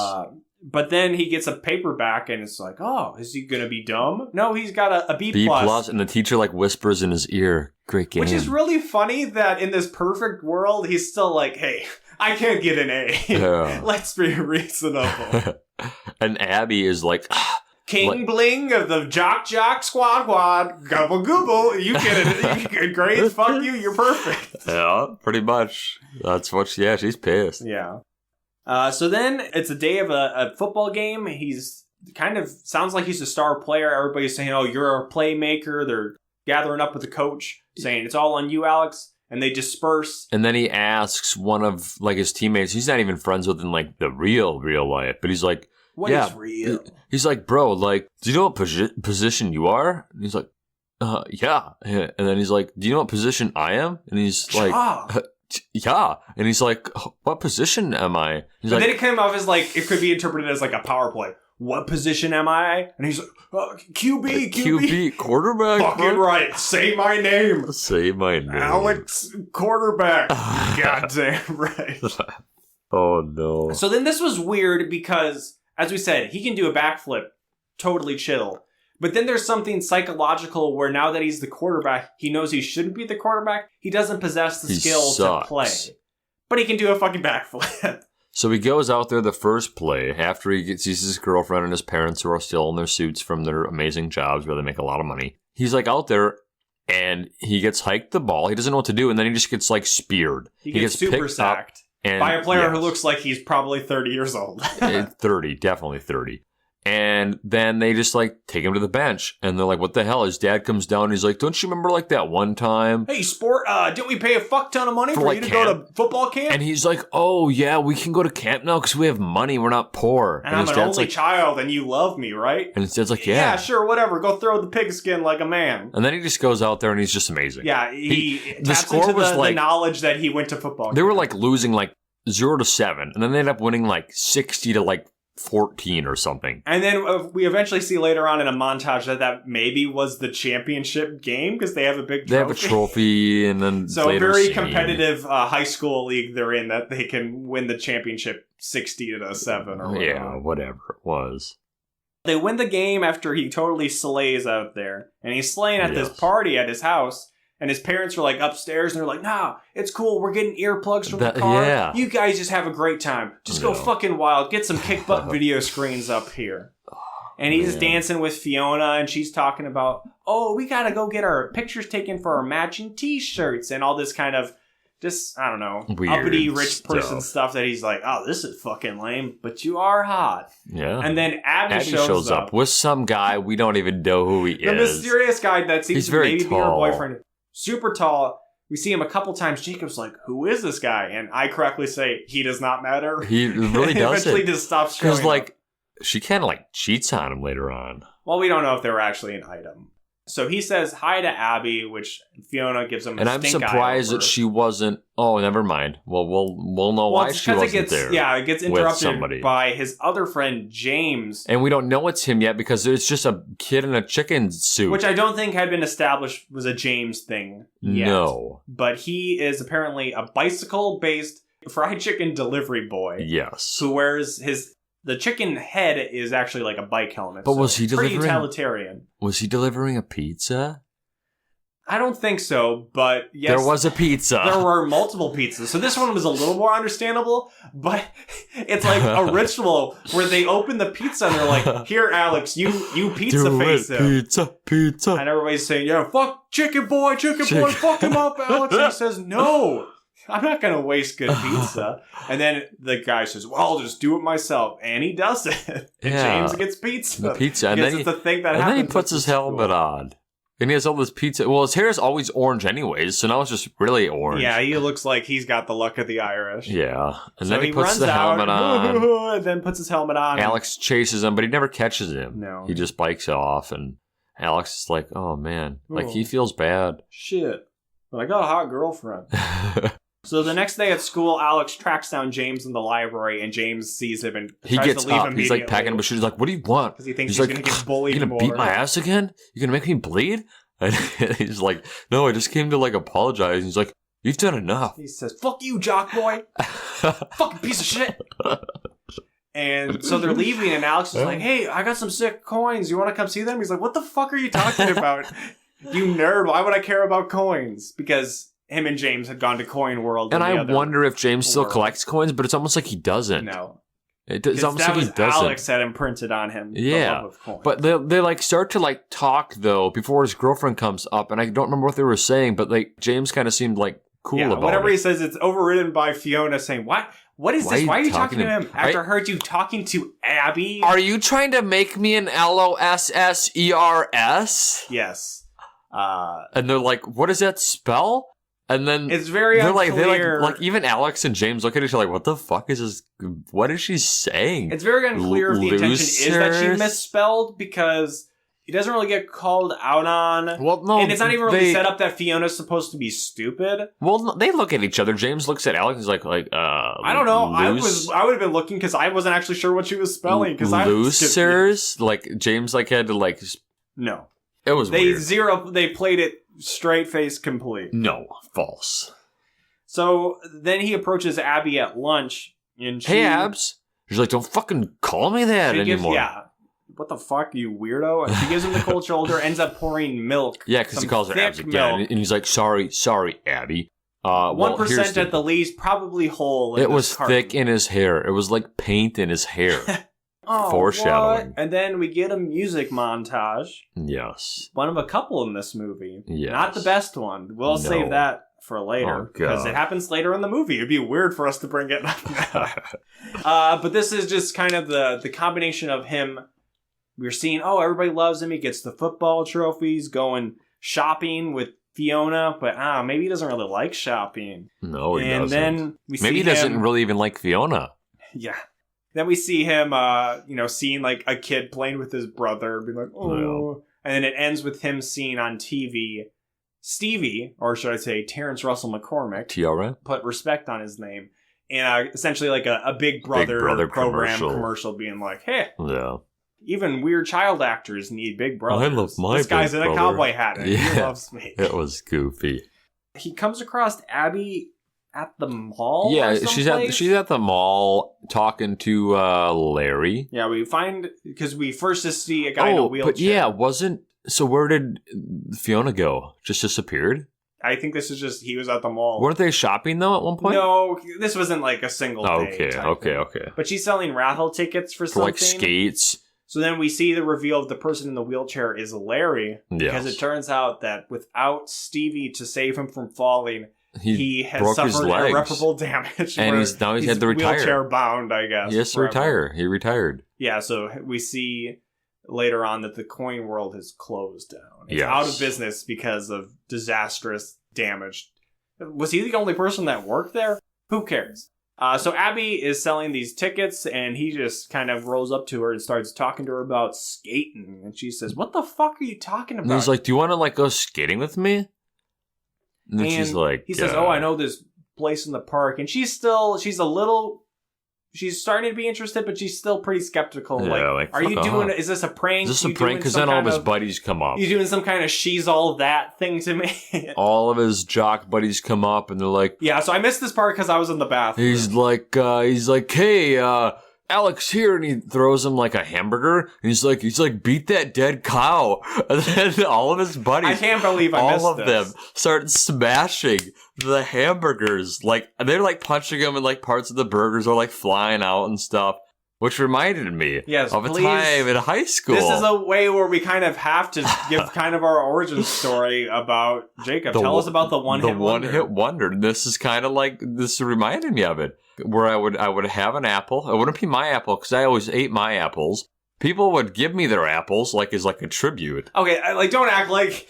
But then he gets a paperback, and it's like, oh, is he going to be dumb? No, he's got a B+. B+, and the teacher, like, whispers in his ear, great game. Which is really funny that in this perfect world, he's still like, hey, I can't get an A. Yeah. Let's be reasonable. And Abby is like... King Bling of the Jock Squad, gobble gooble. You get it. Great. Fuck you. You're perfect. Yeah, pretty much. That's what she's pissed. Yeah. So then it's a day of a football game. He's kind of sounds like he's a star player. Everybody's saying, oh, you're a playmaker. They're gathering up with the coach saying it's all on you, Alex. And they disperse. And then he asks one of like his teammates, he's not even friends with in like the real life, but he's like, What is real? He's like, bro, like, do you know what position you are? And he's like, yeah. And then he's like, do you know what position I am? And he's like, yeah. And he's like, what position am I? But then it came off as like, it could be interpreted as like a power play. What position am I? And he's like, QB. Quarterback. Fucking right. Say my name. Say my name. Alex, quarterback. Goddamn right. Oh, no. So then this was weird because... As we said, he can do a backflip, totally chill. But then there's something psychological where now that he's the quarterback, he knows he shouldn't be the quarterback. He doesn't possess the skill to play. But he can do a fucking backflip. So he goes out there the first play after he sees his girlfriend and his parents who are still in their suits from their amazing jobs where they make a lot of money. He's like out there and he gets hiked the ball. He doesn't know what to do. And then he just gets like speared. He gets super sacked. By a player who looks like he's probably 30 years old. 30, definitely 30. And then they just like take him to the bench. And they're like, what the hell? His dad comes down and he's like, don't you remember like that one time? Hey, sport, didn't we pay a fuck ton of money for you to go to football camp? And he's like, oh yeah, we can go to camp now because we have money. We're not poor. And I'm an only child and you love me, right? And his dad's like, yeah. Yeah, sure, whatever. Go throw the pigskin like a man. And then he just goes out there and he's just amazing. Yeah, the score was the knowledge that he went to football camp. They were like losing like 0-7, and then they end up winning like 60-14 or something. And then we eventually see later on in a montage that maybe was the championship game because they have a big trophy. They have a trophy, and then so a very competitive high school league they're in that they can win the championship 60-7 or whatever. Yeah, whatever it was. They win the game after he totally slays out there, and he's slaying at this party at his house. And his parents are like upstairs and they're like, nah, it's cool. We're getting earplugs from the car. Yeah. You guys just have a great time. Just go fucking wild. Get some kick butt video screens up here. And he's dancing with Fiona and she's talking about, oh, we got to go get our pictures taken for our matching t-shirts and all this kind of just, I don't know, weird uppity rich person stuff that he's like, oh, this is fucking lame, but you are hot. Yeah. And then Abby shows up with some guy. We don't even know who he is. The mysterious guy that seems to maybe be her boyfriend. Super tall. We see him a couple times. Jacob's like, who is this guy? And I correctly say, he does not matter. He really doesn't. Eventually just stops showing Because, like, she kind of, like, cheats on him later on. Well, we don't know if they were actually an item. So he says hi to Abby, which Fiona gives him a and I'm stink eye surprised over. that she wasn't. Oh, never mind. Well, we'll know why she wasn't there. Yeah, it gets interrupted by his other friend James, and we don't know it's him yet because it's just a kid in a chicken suit, which I don't think had been established was a James thing yet. No, but he is apparently a bicycle-based fried chicken delivery boy. Yes, who wears the chicken head is actually like a bike helmet. But was he delivering? Pretty utilitarian. Was he delivering a pizza? I don't think so, but yes. There was a pizza. There were multiple pizzas. So this one was a little more understandable, but it's like a ritual where they open the pizza and they're like, here, Alex, you pizza face him. Pizza. And everybody's saying, yeah, fuck chicken boy, fuck him up, Alex. And he says, no, I'm not going to waste good pizza. And then the guy says, well, I'll just do it myself. And he does it. And James gets pizza. The pizza. And then, it's the thing that happens then he puts his helmet on. And he has all this pizza. Well, his hair is always orange anyways, so now it's just really orange. Yeah, he looks like he's got the luck of the Irish. Yeah. And so then he puts the helmet on. And then puts his helmet on. Alex chases him, but he never catches him. No. He just bikes off, and Alex is like, oh, man. Like, he feels bad. Shit. But I got a hot girlfriend. So the next day at school, Alex tracks down James in the library, and James sees him and he tries gets to leave up. He's like packing up his shoes. He's like, what do you want? Because he thinks he's going to get bullied more. You going to beat my ass again? You going to make me bleed? And he's like, no, I just came to like apologize. And he's like, you've done enough. He says, fuck you, jock boy. Fucking piece of shit. And so they're leaving, and Alex is like, hey, I got some sick coins. You want to come see them? He's like, what the fuck are you talking about? You nerd. Why would I care about coins? Because him and James had gone to Coin World. And I wonder if James still collects coins, but it's almost like he doesn't. No. It's almost like he doesn't. Alex had imprinted on him. Yeah. But they like start to like talk though before his girlfriend comes up, and I don't remember what they were saying, but like James kind of seemed like cool about it. Whatever he says, it's overridden by Fiona saying, What is this? Why are you talking to him? After I heard you talking to Abby? Are you trying to make me an LOSSERS? Yes. And they're like, what does that spell? And then it's very unclear. Like even Alex and James look at each other like, what the fuck is this? What is she saying? It's very unclear if the intention is that she misspelled, because it doesn't really get called out on. Well, no, and it's not even really set up that Fiona's supposed to be stupid. Well, they look at each other. James looks at Alex and is like, I don't know. I would have been looking because I wasn't actually sure what she was spelling. Losers? Like James had to No. It was weird. They played it straight face complete. No, false. So then he approaches Abby at lunch, and hey, Abs. She's like, don't fucking call me that anymore. What the fuck, you weirdo? And she gives him the cold shoulder, ends up pouring milk. Yeah, because he calls her Abs again, and he's like, sorry, Abby. 1% at the least, probably whole. It was thick in his hair. It was like paint in his hair. Foreshadowing. What? And then we get a music montage. Yes. One of a couple in this movie. Yes. Not the best one. We'll save that for later. Because it happens later in the movie. It'd be weird for us to bring it up now. But this is just kind of the combination of him. We're seeing, everybody loves him. He gets the football trophies, going shopping with Fiona, but maybe he doesn't really like shopping. No, he doesn't. And then we see maybe he doesn't really even like Fiona. Yeah. Then we see him, seeing like a kid playing with his brother, being like, oh. Yeah. And then it ends with him seeing on TV Stevie, or should I say Terrence Russell McCormick. Tiara. Put respect on his name. And essentially like a Big Brother program commercial being like, hey. Yeah. Even weird child actors need big brothers. I love my This guy's big in a cowboy hat and he loves me. It was goofy. He comes across Abby at the mall. Yeah, she's at the mall talking to Larry. Yeah, we find because we first just see a guy in a wheelchair. But where did Fiona go? Just disappeared? I think this is just he was at the mall. Weren't they shopping though at one point? No, this wasn't like a single day. Okay. But she's selling raffle tickets for something. Like skates. So then we see the reveal of the person in the wheelchair is Larry. Because it turns out that without Stevie to save him from falling, he has suffered irreparable damage. And he's had to retire. Wheelchair bound, I guess. He has to retire. He retired. Yeah, so we see later on that the coin world has closed down. It's out of business because of disastrous damage. Was he the only person that worked there? Who cares? So Abby is selling these tickets, and he just kind of rolls up to her and starts talking to her about skating. And she says, "What the fuck are you talking about?" And he's like, "Do you want to like go skating with me?" And then she's like, he says, "Oh, I know this place in the park." And she's starting to be interested, but she's still pretty skeptical. Yeah, are you doing? Is this a prank? Is this a prank? Because then all of his buddies come up. You doing some kind of she's all that thing to me? All of his jock buddies come up, and they're like, "Yeah." So I missed this part because I was in the bathroom. He's like, "Hey, Alex here," and he throws him like a hamburger, and he's like, "Beat that dead cow." And then all of his buddies, I can't believe I missed all of them start smashing the hamburgers. Like they're like punching them, and like parts of the burgers are like flying out and stuff. Which reminded me of a time in high school. This is a way where we kind of have to give kind of our origin story about Jacob. Tell us about the one-hit wonder. The one-hit wonder. This is kind of like, this reminded me of it. Where I would have an apple. It wouldn't be my apple because I always ate my apples. People would give me their apples as like a tribute. Okay, don't act like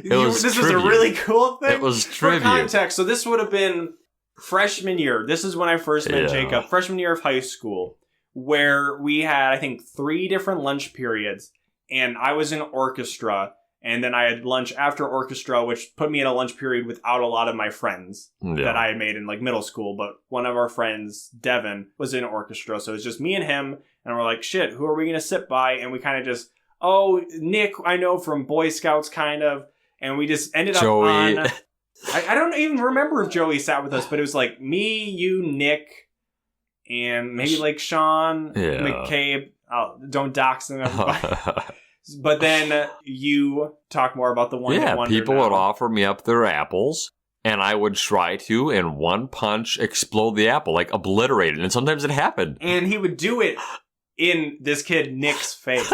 this was a really cool thing. It was tribute. For context, so this would have been freshman year. This is when I first met Jacob. Freshman year of high school, where we had, I think, 3 different lunch periods, and I was in orchestra, and then I had lunch after orchestra, which put me in a lunch period without a lot of my friends that I had made in like middle school. But one of our friends, Devin, was in orchestra, so it was just me and him, and we're like, shit, who are we going to sit by? And we kind of just, Nick, I know from Boy Scouts, kind of, and we just ended up on... I don't even remember if Joey sat with us, but it was like me, you, Nick, and maybe like Sean, McCabe. Oh, don't dox them, everybody. But then you talk more about the one-hit wonder. People would offer me up their apples, and I would try to, in one punch, explode the apple, like obliterate it. And sometimes it happened. And he would do it in this kid Nick's face.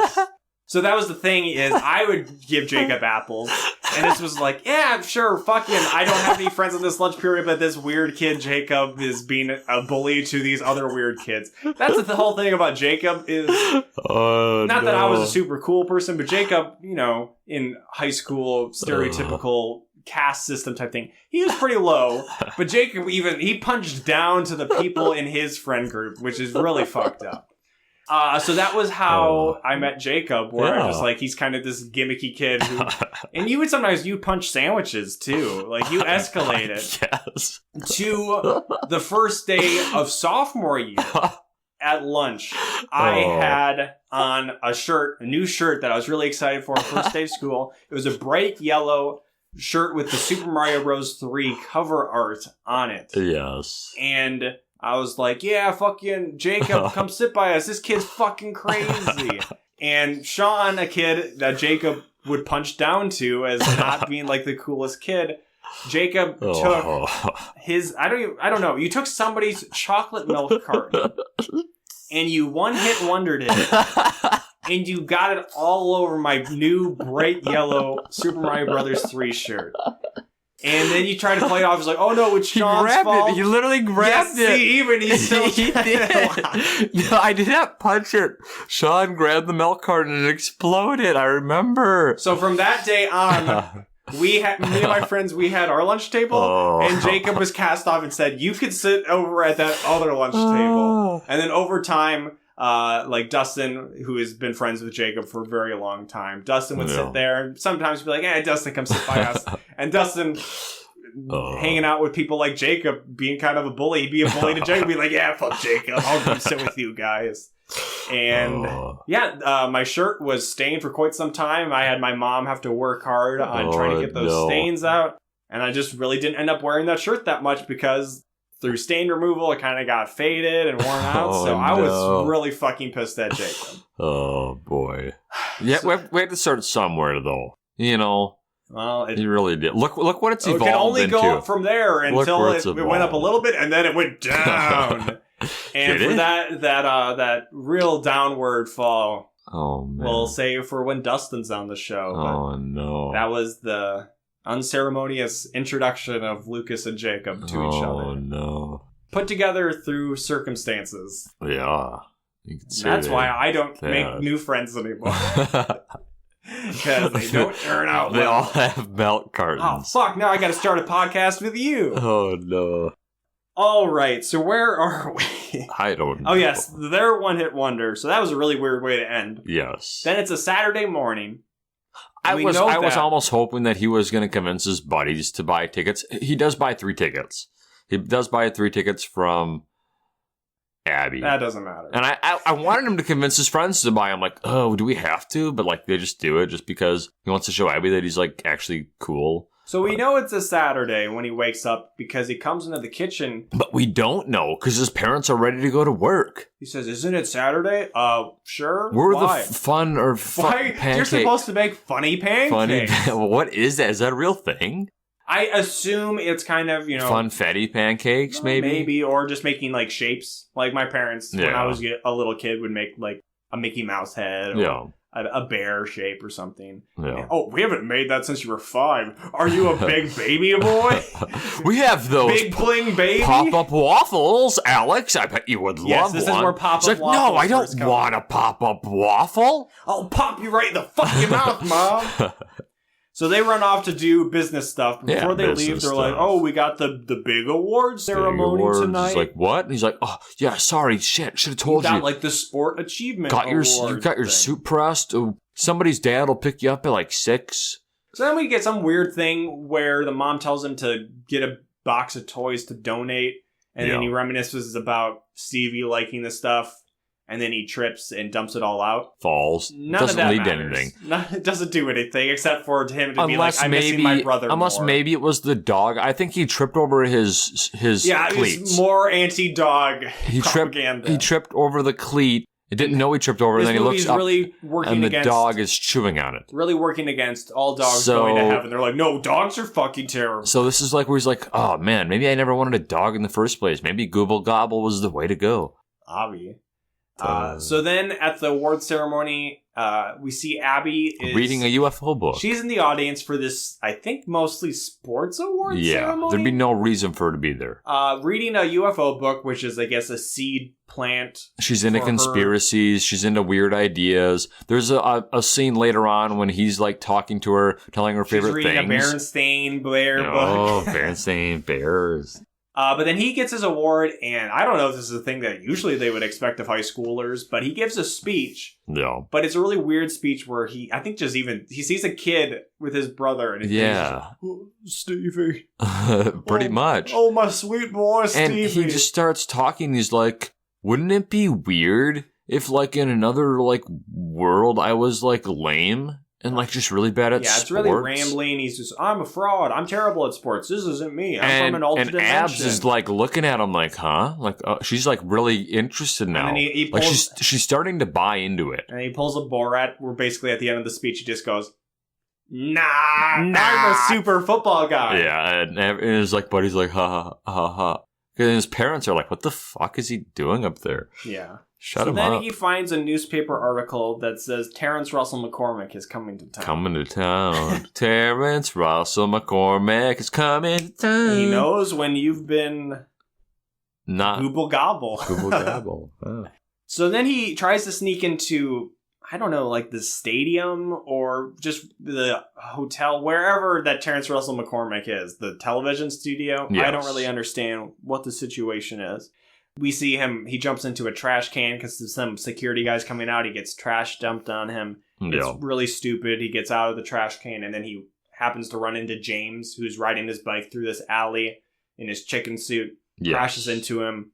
So that was the thing, is I would give Jacob apples, and this was like, yeah, sure, fucking, I don't have any friends in this lunch period, but this weird kid Jacob is being a bully to these other weird kids. That's the whole thing about Jacob is, not that I was a super cool person, but Jacob, in high school, stereotypical caste system type thing, he was pretty low, but Jacob he punched down to the people in his friend group, which is really fucked up. So that was how I met Jacob, where I was like, he's kind of this gimmicky kid who, and you would sometimes punch sandwiches too. Like you escalate it to the first day of sophomore year at lunch. I had on a new shirt that I was really excited for first day of school. It was a bright yellow shirt with the Super Mario Bros. 3 cover art on it. Yes. And I was like, yeah, fucking Jacob, come sit by us. This kid's fucking crazy. And Sean, a kid that Jacob would punch down to as not being like the coolest kid, Jacob took his, I don't know, you took somebody's chocolate milk carton and you one-hit wondered it. And you got it all over my new bright yellow Super Mario Brothers 3 shirt. And then you try to play it off as like, oh no, it's Sean's fault. He literally grabbed it. See, even he still he did. No, I did not punch it. Sean grabbed the milk carton and it exploded. I remember. So from that day on, me and my friends, we had our lunch table, and Jacob was cast off and said, you could sit over at that other lunch table. And then over time, like Dustin, who has been friends with Jacob for a very long time, Dustin would sit there and sometimes be like, hey, Dustin, come sit by us. And Dustin, hanging out with people like Jacob, being kind of a bully, he'd be a bully to Jacob, be like, yeah, fuck Jacob, I'll come sit with you guys. And my shirt was stained for quite some time. I had my mom have to work hard on trying to get those stains out. And I just really didn't end up wearing that shirt that much because through stain removal, it kind of got faded and worn out. I was really fucking pissed at Jacob. Oh, boy. Yeah, we had to start somewhere, though. Well, it really did. Look what it's evolved into. It can only go up from there until it went up a little bit, and then it went down. And for that real downward fall, we'll save for when Dustin's on the show. Oh, no. That was the unceremonious introduction of Lucas and Jacob to each other. Oh, no. Put together through circumstances. Yeah. That's why I don't make new friends anymore. Because they don't turn out They all have milk cartons. Oh, fuck. Now I gotta start a podcast with you. Oh, no. All right, so where are we? I don't know. Oh, yes, they're one-hit wonder, so that was a really weird way to end. Yes. Then it's a Saturday morning. I was almost hoping that he was going to convince his buddies to buy tickets. He does buy 3 tickets. He does buy 3 tickets from Abby. That doesn't matter. And I wanted him to convince his friends to buy. I'm like, oh, do we have to? But like, they just do it just because he wants to show Abby that he's like actually cool. So we know it's a Saturday when he wakes up because he comes into the kitchen. But we don't know because his parents are ready to go to work. He says, "Isn't it Saturday?" Sure. We're Why? the fun pancake. You're supposed to make funny pancakes. What is that? Is that a real thing? I assume it's kind of, funfetti pancakes, maybe? Maybe, or just making, like, shapes. Like, my parents, when I was a little kid, would make, like, a Mickey Mouse head or a bear shape or something. Yeah. And, we haven't made that since you were 5. Are you a big baby boy? We have those big bling baby pop-up waffles, Alex. I bet you would love one. Yes, this is where pop-up waffles no, I don't want a pop-up waffle. I'll pop you right in the fucking mouth, Mom. So they run off to do business stuff. Before they leave, they're like, we got the big award ceremony tonight. He's like, what? And he's like, oh, yeah, sorry, shit, should have told you. You got, like, the sport achievement You got your suit pressed. Oh, somebody's dad will pick you up at, like, 6. So then we get some weird thing where the mom tells him to get a box of toys to donate. And then he reminisces about Stevie liking the stuff. And then he trips and dumps it all out. Falls. None doesn't of that lead to matters. anything. It doesn't do anything except for him to be like, I'm missing my brother more. Maybe it was the dog. I think he tripped over his cleats. It's more anti-dog propaganda. He tripped over the cleat. He didn't know he tripped over, and then he looks up, really and the dog is chewing on it. Really working against all dogs going to heaven. They're like, no, dogs are fucking terrible. So this is like where he's like, oh man, maybe I never wanted a dog in the first place. Maybe Gooble Gobble was the way to go. Avi. So then at the award ceremony, we see Abby is reading a UFO book. She's in the audience for this, I think, mostly sports award ceremony. There'd be no reason for her to be there. Reading a UFO book, which is, I guess, a seed plant. She's into conspiracies. She's into weird ideas. There's a scene later on when he's like talking to her, telling her favorite things. She's reading a Berenstain Bear book. Oh, Berenstain Bears. But then he gets his award, and I don't know if this is a thing that usually they would expect of high schoolers, but he gives a speech. Yeah. But it's a really weird speech where he sees a kid with his brother, and he's like, oh, Stevie. Pretty much. Oh, my sweet boy, Stevie. And he just starts talking. He's like, wouldn't it be weird if, like, in another, like, world I was, like, lame? And, like, just really bad at sports. Yeah, it's really rambling. He's just, I'm a fraud. I'm terrible at sports. This isn't me. I'm from an alternate dimension. And Abs is, like, looking at him like, huh? Like, she's, like, really interested now. And then he pulls, like, she's starting to buy into it. And he pulls a Borat where basically at the end of the speech he just goes, nah, I'm a super football guy. Yeah, and his, like, buddy's like, ha, ha, ha, ha. And his parents are like, what the fuck is he doing up there? Yeah. Shut him up. So then he finds a newspaper article that says Terrence Russell McCormick is coming to town. Coming to town. Terrence Russell McCormick is coming to town. He knows when you've been Google Gobble. Google Gobble. Oh. So then he tries to sneak into, I don't know, like the stadium or just the hotel, wherever that Terrence Russell McCormick is, the television studio. Yes. I don't really understand what the situation is. We see him, he jumps into a trash can because there's some security guys coming out. He gets trash dumped on him. Yeah. It's really stupid. He gets out of the trash can and then he happens to run into James, who's riding his bike through this alley in his chicken suit. Yes. Crashes into him,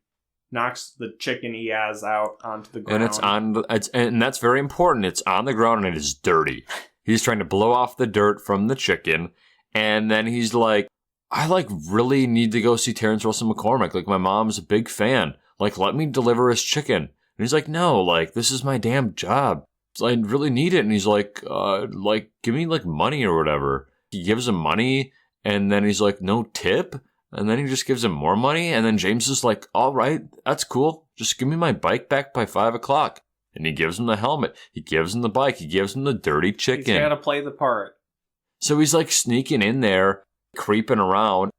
knocks the chicken he has out onto the ground. And that's very important. It's on the ground and it is dirty. He's trying to blow off the dirt from the chicken. And then he's like, I, like, really need to go see Terrence Russell McCormick. Like, my mom's a big fan. Like, let me deliver his chicken. And he's like, no, like, this is my damn job. So I really need it. And he's like, give me, like, money or whatever. He gives him money, and then he's like, no tip? And then he just gives him more money. And then James is like, all right, that's cool. Just give me my bike back by 5 o'clock. And he gives him the helmet. He gives him the bike. He gives him the dirty chicken. He's got to play the part. So he's, like, sneaking in there, creeping around.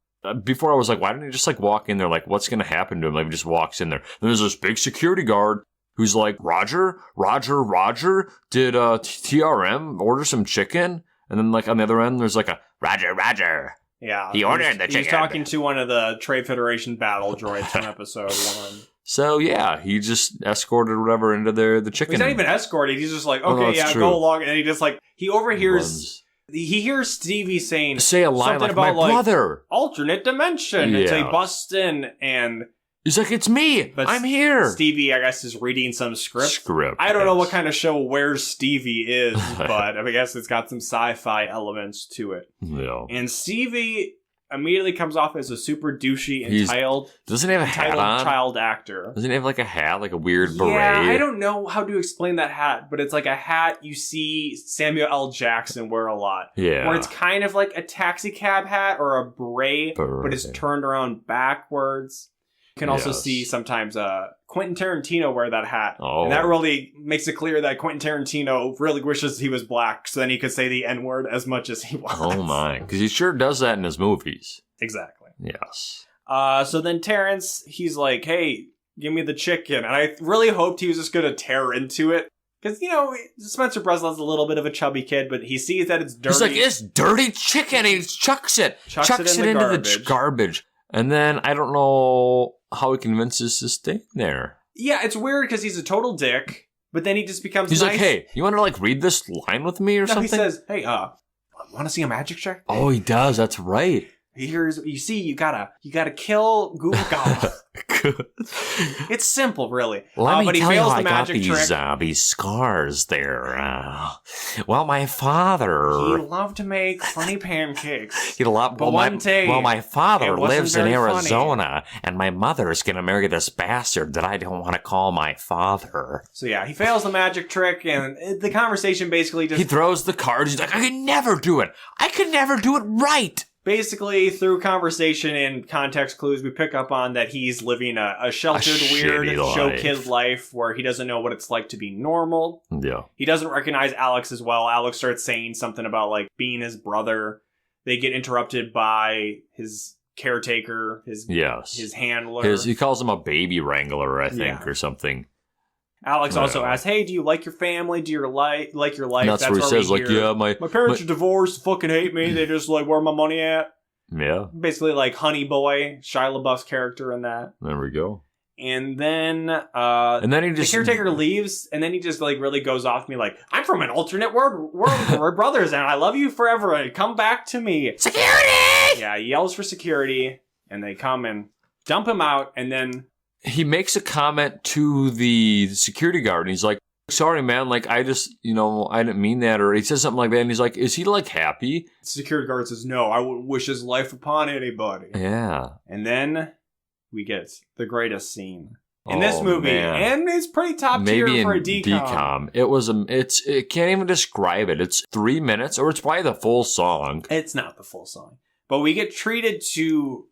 Before I was like, why didn't he just, like, walk in there? Like, what's going to happen to him? Like, he just walks in there. And there's this big security guard who's like, Roger, did TRM order some chicken? And then, like, on the other end, there's like a Roger. Yeah. He ordered the chicken. He's talking to one of the Trade Federation battle droids from episode 1. So, yeah, he just escorted whatever into the chicken. He's not even escorted. He's just like, okay, true. go along. And he just like, he overhears, he hears Stevie say a line something like, about my brother. Alternate dimension. And so he busts in and... He's like, it's me. I'm here. Stevie, I guess, is reading some script. I don't know what kind of show Where Stevie is, but I guess it's got some sci-fi elements to it. Yeah. And Stevie immediately comes off as a super douchey, entitled doesn't he have a hat on? Child actor. Doesn't he have like a hat, like a weird beret? Yeah, I don't know how to explain that hat, but it's like a hat you see Samuel L. Jackson wear a lot. Yeah. Where it's kind of like a taxi cab hat or a beret. But it's turned around backwards. You can also see sometimes Quentin Tarantino wear that hat. Oh. And that really makes it clear that Quentin Tarantino really wishes he was black, so then he could say the N-word as much as he wants. Oh my. Because he sure does that in his movies. Exactly. Yes. So then Terrence, he's like, hey, give me the chicken. And I really hoped he was just going to tear into it. Because, Spencer Breslin's a little bit of a chubby kid, but he sees that it's dirty. He's like, it's dirty chicken. He chucks it into the garbage. And then I don't know how he convinces to stay there. Yeah, it's weird because he's a total dick, but then he just becomes He's nice. like, hey, you want to read this line with me or something? He says, hey, want to see a magic trick? Oh, he does. That's right. He hears, you gotta kill Google Gobble. It's simple, really. Let but me he tell you fails how the I got magic these scars there. Well, my father... He loved to make funny pancakes. My father lives in Arizona, funny. and my mother's gonna marry this bastard that I don't want to call my father. So yeah, he fails the magic trick, and the conversation basically just... He throws the cards, he's like, I could never do it! I could never do it right! Basically, through conversation and context clues, we pick up on that he's living a sheltered, weird, show kid life where he doesn't know what it's like to be normal. Yeah. He doesn't recognize Alex as well. Alex starts saying something about, being his brother. They get interrupted by his caretaker, his handler. He calls him a baby wrangler, I think, or something. Alex also asks, hey, do you like your family? Do you like your life? That's where he says, my parents are divorced, fucking hate me. They just where my money at? Yeah. Basically Honey Boy, Shia LaBeouf's character in that. There we go. And then the caretaker leaves, and then he just really goes off me I'm from an alternate world. We're brothers, and I love you forever. And come back to me. Security! Yeah, he yells for security, and they come and dump him out, and then... He makes a comment to the security guard, and he's like, sorry, man, I just, I didn't mean that, or he says something like that, and he's like, is he, happy? The security guard says, no, I wouldn't wish his life upon anybody. Yeah. And then we get the greatest scene in this movie, and it's pretty top tier for a DCOM. It can't even describe it. It's 3 minutes, or it's probably the full song. It's not the full song. But we get treated to,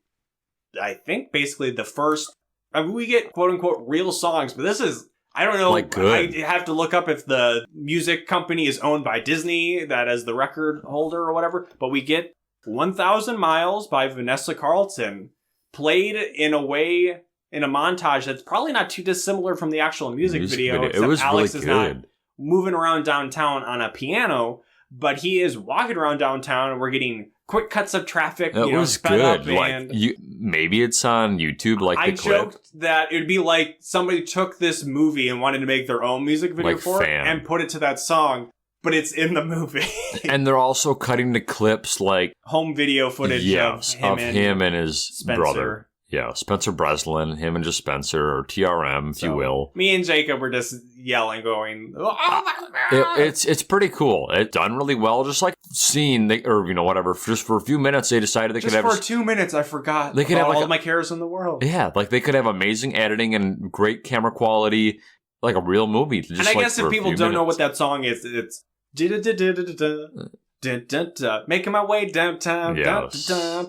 I think, basically the first... we get quote-unquote real songs, but this is, I don't know, good. I have to look up if the music company is owned by Disney, that is the record holder or whatever, but we get 1,000 Miles by Vanessa Carlton, played in a montage that's probably not too dissimilar from the actual music video, except it was Alex really is not moving around downtown on a piano, but he is walking around downtown, and we're getting... quick cuts of traffic, it was sped good. Up, and maybe it's on YouTube, I the clip. joked that it would be like somebody took this movie and wanted to make their own music video for it and put it to that song, but it's in the movie. And they're also cutting the clips home video footage of him and his Spencer. brother. Yeah, Spencer Breslin, him and just Spencer, or TRM, if you will. Me and Jacob were just yelling, going, "Oh my God!" It's pretty cool. It's done really well. Just seeing, whatever. Just for a few minutes, they decided they could have... Just for 2 minutes, I forgot they could have all of my cares in the world. Yeah, they could have amazing editing and great camera quality, like a real movie. And I guess if people don't know what that song is, it's... Making my way downtown. Yes. I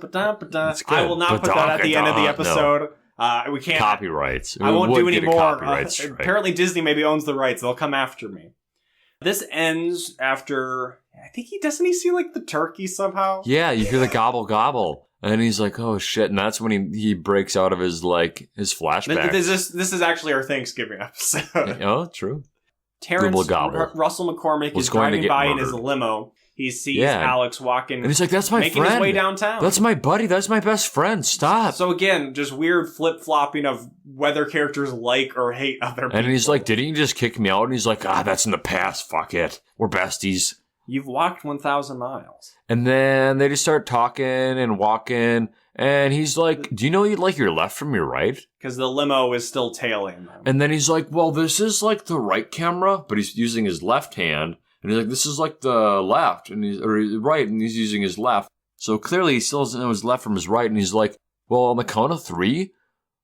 will not put that at the end of the episode. No. We can't. Copyrights. I won't do any more. Apparently Disney maybe owns the rights. They'll come after me. This ends after... I think doesn't he see the turkey somehow? Yeah, you hear the gobble gobble. And he's like, oh shit. And that's when he breaks out of his flashback. This is actually our Thanksgiving episode. Oh, true. Russell McCormick is driving by in his limo. he sees Alex walking. And he's like, that's my making friend. His way downtown. That's my buddy. That's my best friend. Stop. So again, just weird flip-flopping of whether characters like or hate other people. And he's like, didn't you just kick me out? And he's like, that's in the past. Fuck it. We're besties. You've walked 1,000 miles. And then they just start talking and walking. And he's like, do you know you like your left from your right? Because the limo is still tailing them. And then he's like, well, this is like the right camera, but he's using his left hand. And he's like, this is like the left, or right, and he's using his left. So clearly he still doesn't know his left from his right. And he's like, well, on the count of 3,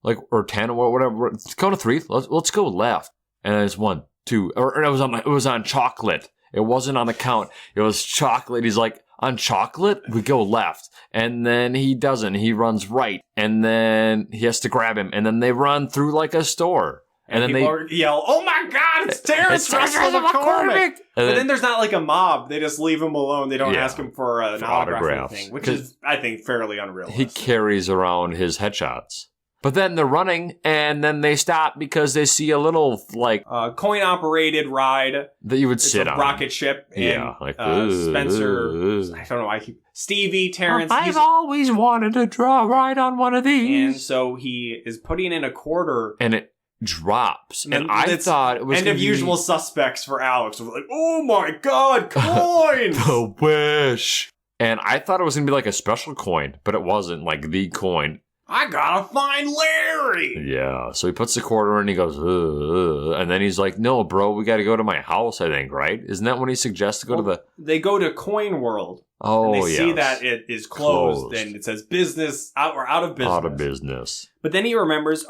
like, or 10 or whatever, count of 3, let's go left. And it's 1, 2, or it was on chocolate. It wasn't on the count. It was chocolate. He's like, on chocolate, we go left. And then he doesn't. He runs right. And then he has to grab him. And then they run through like a store. And then they yell, "Oh my God, it's Terrence Russell McCormick!" But then there's not like a mob. They just leave him alone. They don't ask him for an autograph or anything, which is, I think, fairly unrealistic. He carries around his headshots. But then they're running, and then they stop because they see a little, like... coin-operated ride. That you would sit on. It's a rocket ship. And, like... Spencer... I don't know why Stevie, Terrence... I've always wanted to ride on one of these. And so he is putting in a quarter... And it drops. And I thought it was end of Usual Suspects for Alex. We're like, oh my God, coins! The wish! And I thought it was going to be like a special coin, but it wasn't, like the coin. I gotta find Larry! Yeah, so he puts the quarter in and he goes, and then he's like, no, bro, we gotta go to my house, I think, right? Isn't that when he suggests to go to the... They go to Coin World. Oh, and they see that it is closed, and it says business, out of business. Out of business. But then he remembers,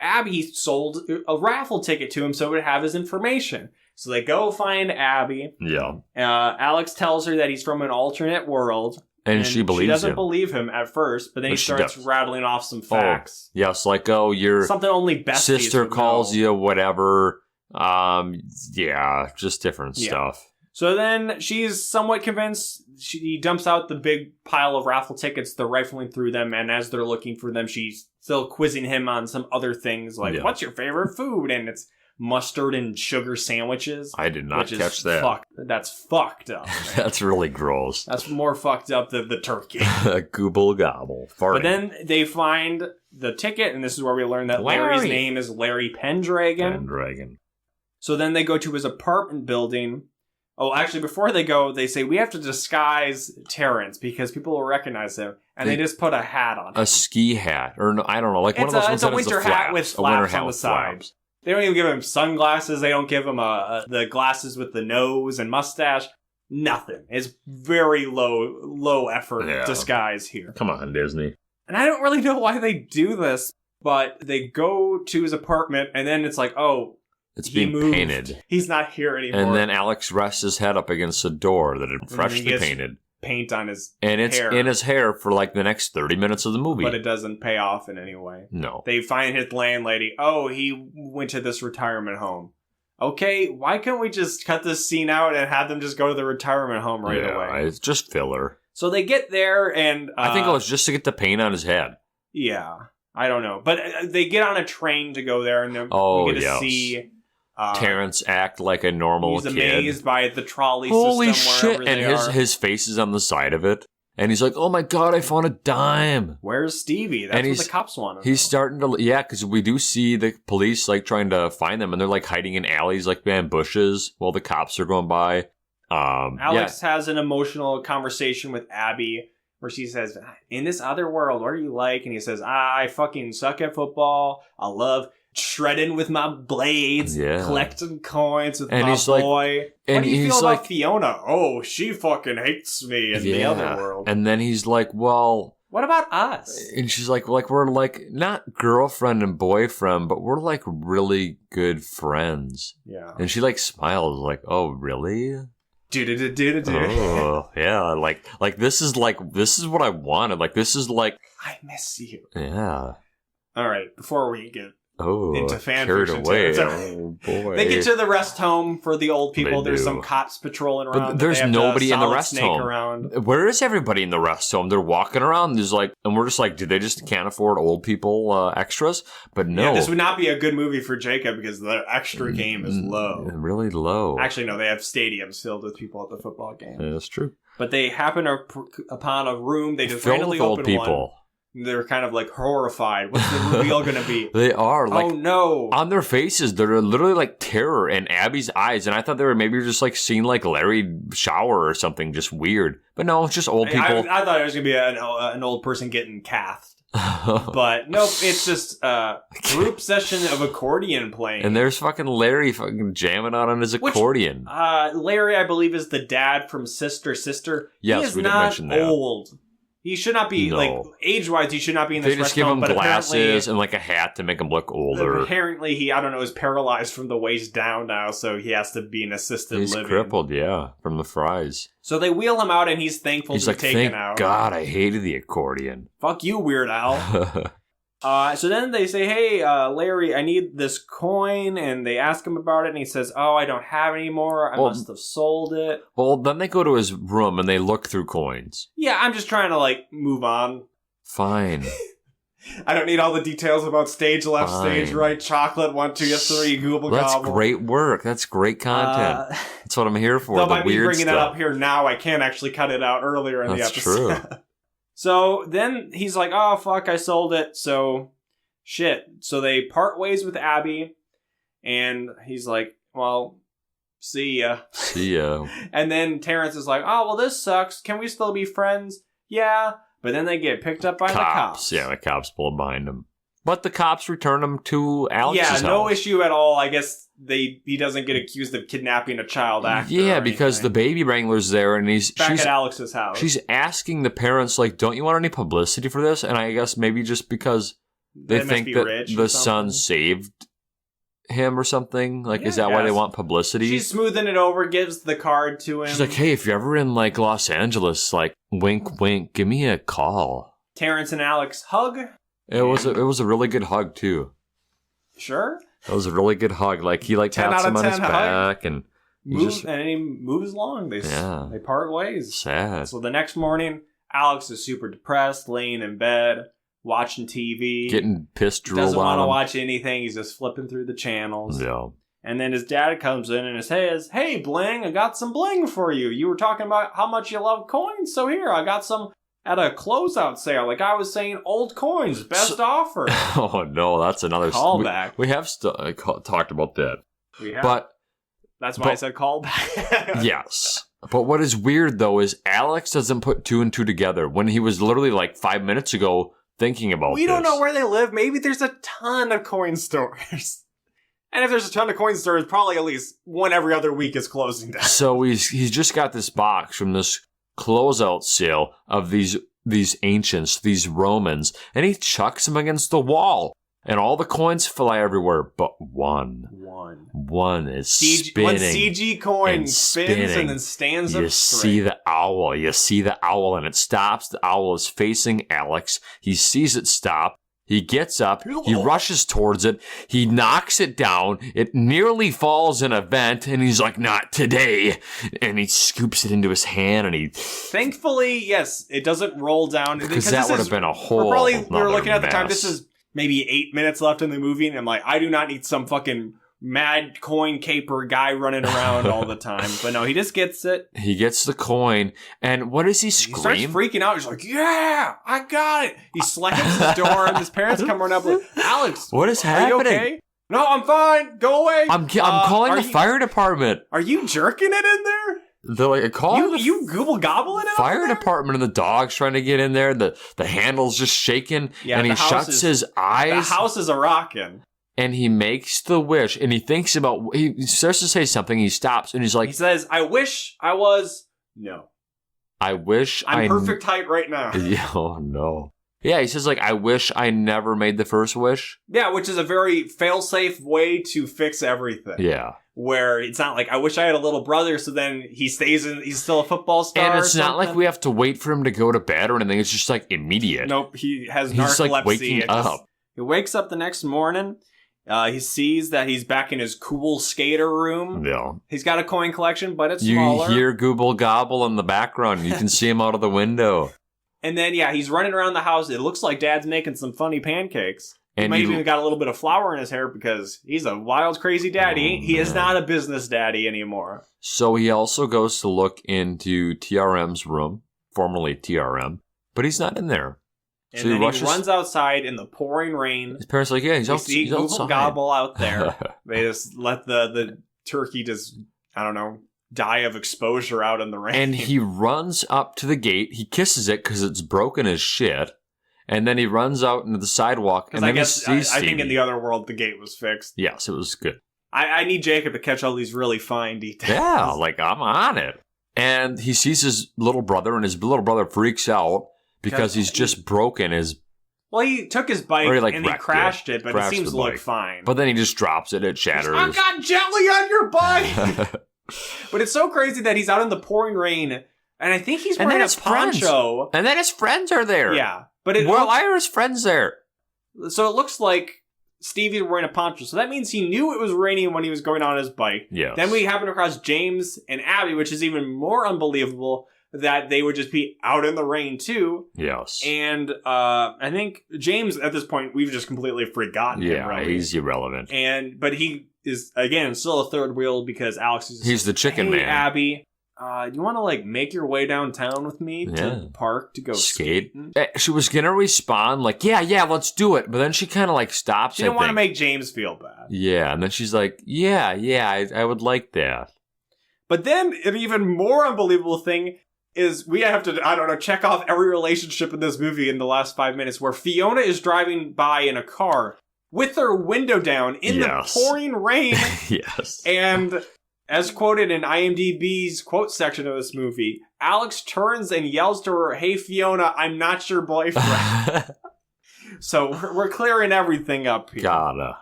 Abby sold a raffle ticket to him so it would have his information. So they go find Abby. Yeah. Alex tells her that he's from an alternate world. And she believes him. She doesn't believe him at first, but then he starts rattling off some facts. Yes, like, your something only besties sister calls you, whatever. Yeah, just different stuff. So then she's somewhat convinced. He dumps out the big pile of raffle tickets. They're rifling through them, and as they're looking for them, she's still quizzing him on some other things, like, what's your favorite food? And it's mustard and sugar sandwiches. I did not catch that. That's fucked up. That's really gross. That's more fucked up than the turkey. Gooble gobble. Farting. But then they find the ticket, and this is where we learn that Larry's name is Larry Pendragon. So then they go to his apartment building. Oh, actually, before they go, they say, we have to disguise Terrence because people will recognize him. And they just put a hat on him. A ski hat. Or, no, I don't know, like one of those ones that has the flaps. It's a winter hat with flaps on the side. They don't even give him sunglasses. They don't give him the glasses with the nose and mustache. Nothing. It's very low effort disguise here. Come on, Disney. And I don't really know why they do this, but they go to his apartment and then it's like, it's being painted. He's not here anymore. And then Alex rests his head up against a door that had freshly painted. Paint on his and it's hair. In his hair for like the next 30 minutes of the movie. But it doesn't pay off in any way. No. They find his landlady. He went to this retirement home. Okay, why can't we just cut this scene out and have them just go to the retirement home right away? It's just filler. So they get there and... I think it was just to get the paint on his head. Yeah, I don't know. But they get on a train to go there and we get to see... Terrence act like a normal kid. He's amazed by the trolley Holy system shit! And his face is on the side of it. And he's like, oh my God, I found a dime. Where's Stevie? That's what the cops want to know. He's starting to... Yeah, because we do see the police like trying to find them. And they're like hiding in alleys like behind bushes while the cops are going by. Alex has an emotional conversation with Abby where she says, in this other world, what are you like? And he says, I fucking suck at football. I love... shredding with my blades, collecting coins with my boy. What do you feel about Fiona? Oh, she fucking hates me in the other world. And then he's like, well... what about us? And she's like, we're like, not girlfriend and boyfriend, but we're like really good friends. Yeah. And she like smiles like, oh, really? Oh, yeah. Like, this is what I wanted. Like, this is like... I miss you. Yeah. All right, before we get into fan carried fiction away. territory. Oh, boy. They get to the rest home for the old people. They There's do. some cops patrolling around. But there's nobody in the rest home. Around. Where is everybody in the rest home? They're walking around. There's like, and we're just like, did they just can't afford old people extras? But no. Yeah, this would not be a good movie for Jacob because the extra game is low. Really low. Actually, no, they have stadiums filled with people at the football game. Yeah, that's true. But they happen upon a room. They just Filled randomly with old open people. one. They're kind of like horrified. What's the reveal going to be? They are. Like, oh no. On their faces, they're literally like terror in Abby's eyes. And I thought they were maybe just like seeing like Larry shower or something, just weird. But no, it's just old people. I thought it was going to be an old person getting cathed. But nope, it's just a group session of accordion playing. And there's fucking Larry fucking jamming out on his accordion. Larry, I believe, is the dad from Sister. Yes, we didn't mention that. Old. He should not be, like, age-wise, he should not be in this They just give restaurant, him glasses and, like, a hat to make him look older. Apparently, he, I don't know, is paralyzed from the waist down now, so he has to be in assisted living. He's crippled, yeah, from the fries. So they wheel him out, and he's thankful to be taken out. Thank God, I hated the accordion. Fuck you, Weird Al. So then they say, hey, Larry, I need this coin, and they ask him about it, and he says, oh, I don't have any more. I must have sold it. Well, then they go to his room, and they look through coins. Yeah, I'm just trying to, like, move on. Fine. I don't need all the details about stage left, stage right, chocolate, 1, 2, 3, Google That's gobble. great work. That's great content. That's what I'm here for, the by me weird bringing stuff. that up here now, I can't actually cut it out earlier in the episode. That's true. So then he's like, oh, fuck, I sold it, so... Shit. So they part ways with Abby, and he's like, well, see ya. See ya. And then Terrence is like, oh, well, this sucks. Can we still be friends? Yeah. But then they get picked up by the cops. Yeah, the cops pull behind them. But the cops return him to Alex's house. Yeah, no issue at all. I guess he doesn't get accused of kidnapping a child actor. Yeah, because the baby wrangler's there, and she's at Alex's house. She's asking the parents, like, don't you want any publicity for this? And I guess maybe just because... They think that the son saved him or something. Like, is that why they want publicity? She's smoothing it over, gives the card to him. She's like, hey, if you're ever in, like, Los Angeles, like, wink, wink, give me a call. Terrence and Alex hug. It was a really good hug, too. Sure. It was a really good hug. Like, he, like, taps him on his back, and... And he moves along. They part ways. Sad. So the next morning, Alex is super depressed, laying in bed, watching TV. Getting pissed drooled on him. Doesn't want to watch anything. He's just flipping through the channels. Yeah. And then his dad comes in and says, hey, Bling, I got some bling for you. You were talking about how much you love coins, so here, I got some at a closeout sale. Like I was saying, old coins, best offer. Oh, no, that's another... Callback. We have talked about that. We have. But... That's why I said callback. Yes. But what is weird, though, is Alex doesn't put 2 and 2 together when he was literally like 5 minutes ago thinking about this. We don't know where they live. Maybe there's a ton of coin stores. And if there's a ton of coin stores, probably at least one every other week is closing down. So he's just got this box from this closeout sale of these ancients, these Romans, and he chucks them against the wall. And all the coins fly everywhere, but one is spinning. One CG coin spins and then stands up straight. You see the owl, and it stops. The owl is facing Alex. He sees it stop. He gets up. He rushes towards it. He knocks it down. It nearly falls in a vent, and he's like, not today. And he scoops it into his hand, and he... Thankfully, yes, it doesn't roll down. Because that would have been a whole we were looking at the time, this is maybe 8 minutes left in the movie, and I'm like, I do not need some fucking mad coin caper guy running around all the time. But no, he just gets it. He gets the coin, and what does he scream? He starts freaking out. He's like, yeah, I got it. He slams the door, and his parents come running up like, Alex, what is happening? Are you okay? No, I'm fine. Go away. I'm calling the fire department. Are you jerking it in there? They're like, you Google gobbling it. Fire department, and the dog's trying to get in there. The handle's just shaking, and he shuts his eyes. The house is a rockin'. And he makes the wish, and he thinks about. He starts to say something. He stops, and he's like, he says, "I wish I was no. I wish I'm perfect height right now." Oh no. Yeah, he says, like, I wish I never made the first wish. Yeah, which is a very fail-safe way to fix everything. Yeah. Where it's not like, I wish I had a little brother, so then he's still a football star. And it's not like we have to wait for him to go to bed or anything. It's just, like, immediate. Nope, he has narcolepsy. He's, like, waking up. He wakes up the next morning, He sees that he's back in his cool skater room. Yeah. He's got a coin collection, but it's You smaller. hear Gooble Gobble in the background. You can see him out of the window. And then, he's running around the house. It looks like Dad's making some funny pancakes. He And might even got a little bit of flour in his hair because he's a wild, crazy daddy. He is not a business daddy anymore. So he also goes to look into TRM's room, formerly TRM, but he's not in there. And so then he runs outside in the pouring rain. His parents are like, yeah, he's Google outside. Gobble out there. They just let the turkey just, I don't know, die of exposure out in the rain. And he runs up to the gate. He kisses it because it's broken as shit. And then he runs out into the sidewalk. And then he sees I think in the other world, the gate was fixed. Yes, it was good. I need Jacob to catch all these really fine details. Yeah, like I'm on it. And he sees his little brother, and his little brother freaks out because he's just broken his... Well, he took his bike and he crashed it, but it seems to look fine. But then he just drops it. It shatters. I've got jelly on your bike! But it's so crazy that he's out in the pouring rain, and I think he's wearing a poncho. And then his friends are there. Yeah. But why are his friends there? So it looks like Stevie's wearing a poncho. So that means he knew it was raining when he was going on his bike. Yes. Then we happen across James and Abby, which is even more unbelievable that they would just be out in the rain too. Yes. And I think James, at this point, we've just completely forgotten him. Yeah, he's irrelevant. But he is, again, still a third wheel because Alex is... He's the chicken man. Abby, do you want to, make your way downtown with me to the park to go skate? skating? She was going to respond, yeah, let's do it. But then she kind of, stops, She didn't want to make James feel bad. Yeah, and then she's like, yeah, I would like that. But then, an even more unbelievable thing is we have to, I don't know, check off every relationship in this movie in the last 5 minutes where Fiona is driving by in a car with her window down in the pouring rain. Yes. And... as quoted in IMDb's quote section of this movie, Alex turns and yells to her, "Hey, Fiona, I'm not your boyfriend." So we're clearing everything up here. Gotta.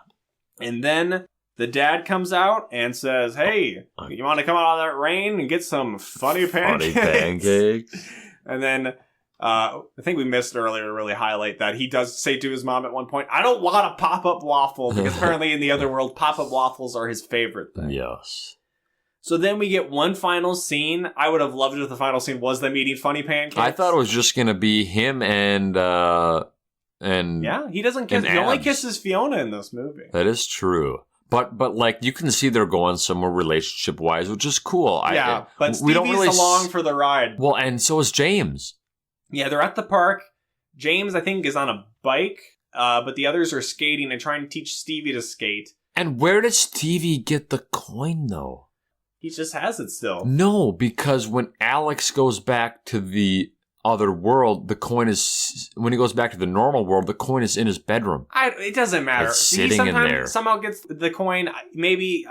And then the dad comes out and says, "Hey, you want to come out of that rain and get some funny pancakes?" And then I think we missed earlier to really highlight that he does say to his mom at one point, "I don't want a pop-up waffle," because apparently in the other world, pop-up waffles are his favorite thing. Yes. So then we get one final scene. I would have loved it if the final scene was them eating funny pancakes. I thought it was just going to be him and yeah, he doesn't kiss. He only kisses Fiona in this movie. That is true. But you can see they're going somewhere relationship wise, which is cool. But Stevie's we don't really along for the ride. Well, and so is James. Yeah, they're at the park. James, I think, is on a bike, but the others are skating and trying to teach Stevie to skate. And where does Stevie get the coin, though? He just has it still. No, because when Alex goes back to the other world, the coin is... when he goes back to the normal world, the coin is in his bedroom. It doesn't matter. It's sitting in there. Somehow gets the coin. Maybe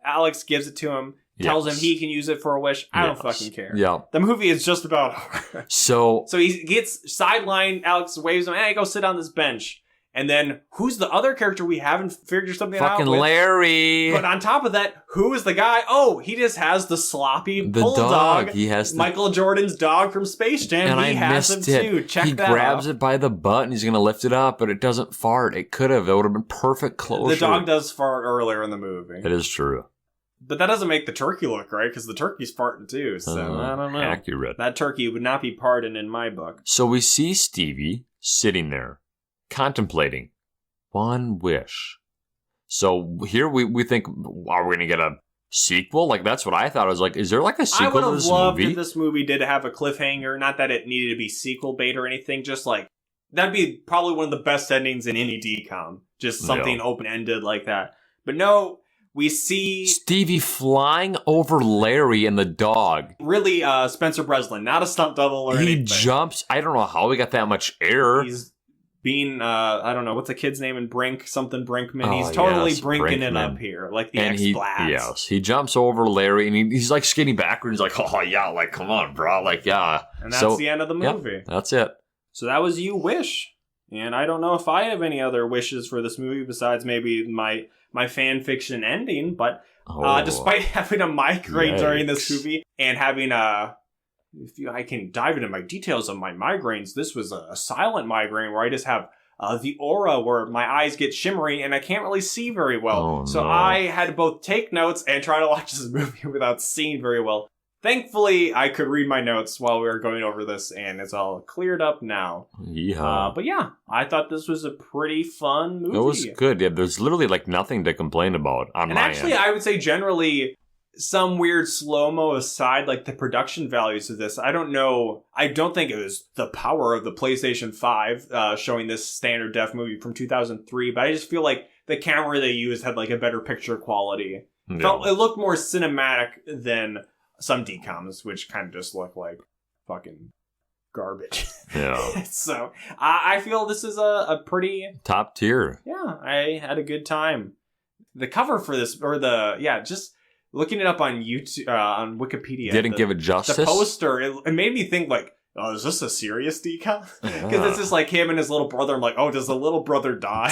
Alex gives it to him, tells him he can use it for a wish. I don't fucking care. Yeah. The movie is just about her. So he gets sidelined. Alex waves him, "Hey, go sit on this bench." And then, who's the other character we haven't figured something out with? Fucking Larry. But on top of that, who is the guy? Oh, he just has the sloppy bulldog. Dog. He has Michael Jordan's dog from Space Jam. And he has him too. Check that out. He grabs it by the butt and he's going to lift it up, but it doesn't fart. It could have. It would have been perfect closure. The dog does fart earlier in the movie. It is true. But that doesn't make the turkey look right, because the turkey's farting too. So, I don't know. Accurate. That turkey would not be pardoned in my book. So we see Stevie sitting there, contemplating. One wish. So here we think, are we going to get a sequel? That's what I thought. I was like, is there a sequel to this movie? I would have loved if this movie did have a cliffhanger. Not that it needed to be sequel bait or anything. Just that'd be probably one of the best endings in any DCOM. Just something open-ended like that. But no, we see Stevie flying over Larry and the dog. Really, Spencer Breslin, not a stunt double or anything. He jumps. I don't know how he got that much air. He's being, I don't know, what's the kid's name in Brink? Something Brinkman. He's totally brinking it up here, like the X-Blast. Yes, he jumps over Larry, and he's skating backwards, oh yeah, come on, bro, yeah. And that's the end of the movie. Yep, that's it. So that was You Wish. And I don't know if I have any other wishes for this movie besides maybe my fan fiction ending, but despite having a migraine during this movie and having I can dive into my details of my migraines. This was a silent migraine where I just have the aura where my eyes get shimmery and I can't really see very well. Oh, so no. I had to both take notes and try to watch this movie without seeing very well. Thankfully, I could read my notes while we were going over this, and it's all cleared up now. Yeah. But yeah, I thought this was a pretty fun movie. It was good. Yeah, there's literally like nothing to complain about on and my actually, end. I would say generally, some weird slow-mo aside, like the production values of this, I don't know. I don't think it was the power of the PlayStation 5 showing this standard def movie from 2003, but I just feel like the camera they used had like a better picture quality. Yeah. It looked more cinematic than some DCOMs, which kind of just look like fucking garbage. Yeah. So I feel this is a pretty Top tier. Yeah, I had a good time. The cover for this, just looking it up on YouTube, on Wikipedia. Didn't give it justice. The poster, it made me think like, oh, is this a serious DCOM? Because it's just like him and his little brother. I'm like, oh, does the little brother die?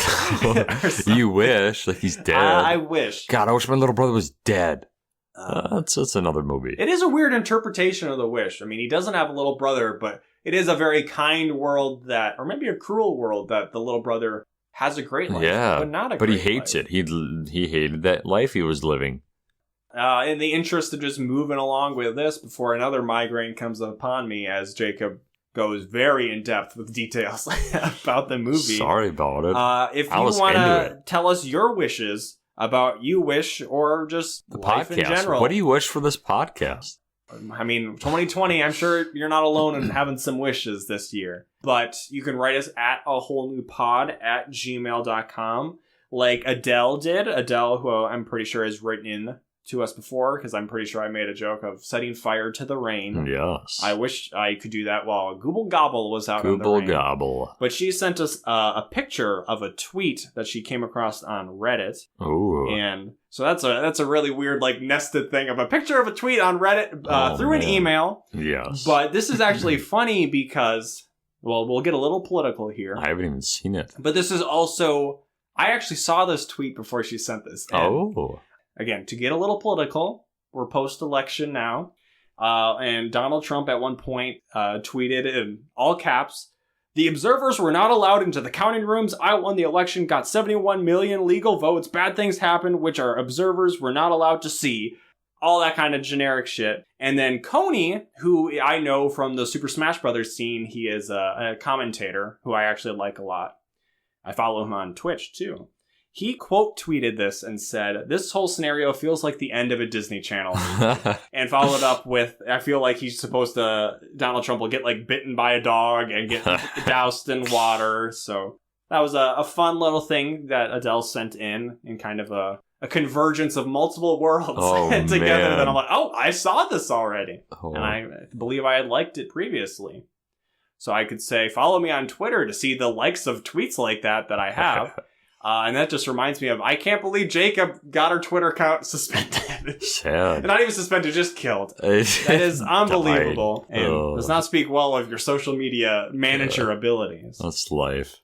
You wish, like he's dead. I wish. God, I wish my little brother was dead. That's another movie. It is a weird interpretation of the wish. I mean, he doesn't have a little brother, but it is a very kind world or maybe a cruel world that the little brother has a great life, but not a great he hates life. it. He hated that life he was living. In the interest of just moving along with this before another migraine comes upon me as Jacob goes very in-depth with details about the movie. Sorry about it. If you want to tell us your wishes about You Wish or just the life podcast. in general. What do you wish for this podcast? I mean, 2020, I'm sure you're not alone in having some wishes this year. But you can write us at awholenewpod@gmail.com like Adele did. Adele, who I'm pretty sure has written in to us before, because I'm pretty sure I made a joke of setting fire to the rain. Yes. I wish I could do that while Google Gobble was out on the Google rain. Gobble. But she sent us a picture of a tweet that she came across on Reddit. Ooh. And so that's a really weird, like, nested thing of a picture of a tweet on Reddit through an email. Yes. But this is actually funny because, well, we'll get a little political here. I haven't even seen it. But this is also, I actually saw this tweet before she sent this. And again, to get a little political, we're post-election now. And Donald Trump at one point tweeted in all caps, "The observers were not allowed into the counting rooms. I won the election, got 71 million legal votes. Bad things happened, which our observers were not allowed to see." All that kind of generic shit. And then Coney, who I know from the Super Smash Brothers scene, he is a commentator who I actually like a lot. I follow him on Twitch, too. He quote tweeted this and said, "This whole scenario feels like the end of a Disney Channel." And followed up with, I feel like Donald Trump will get like bitten by a dog and get doused in water. So that was a fun little thing that Adele sent in kind of a convergence of multiple worlds together. Man. That I'm like, oh, I saw this already. And I believe I had liked it previously. So I could say, follow me on Twitter to see the likes of tweets like that I have. And that just reminds me of, I can't believe Jacob got her Twitter account suspended. Sad. Not even suspended, just killed. That is unbelievable. And does not speak well of your social media manager abilities. That's life.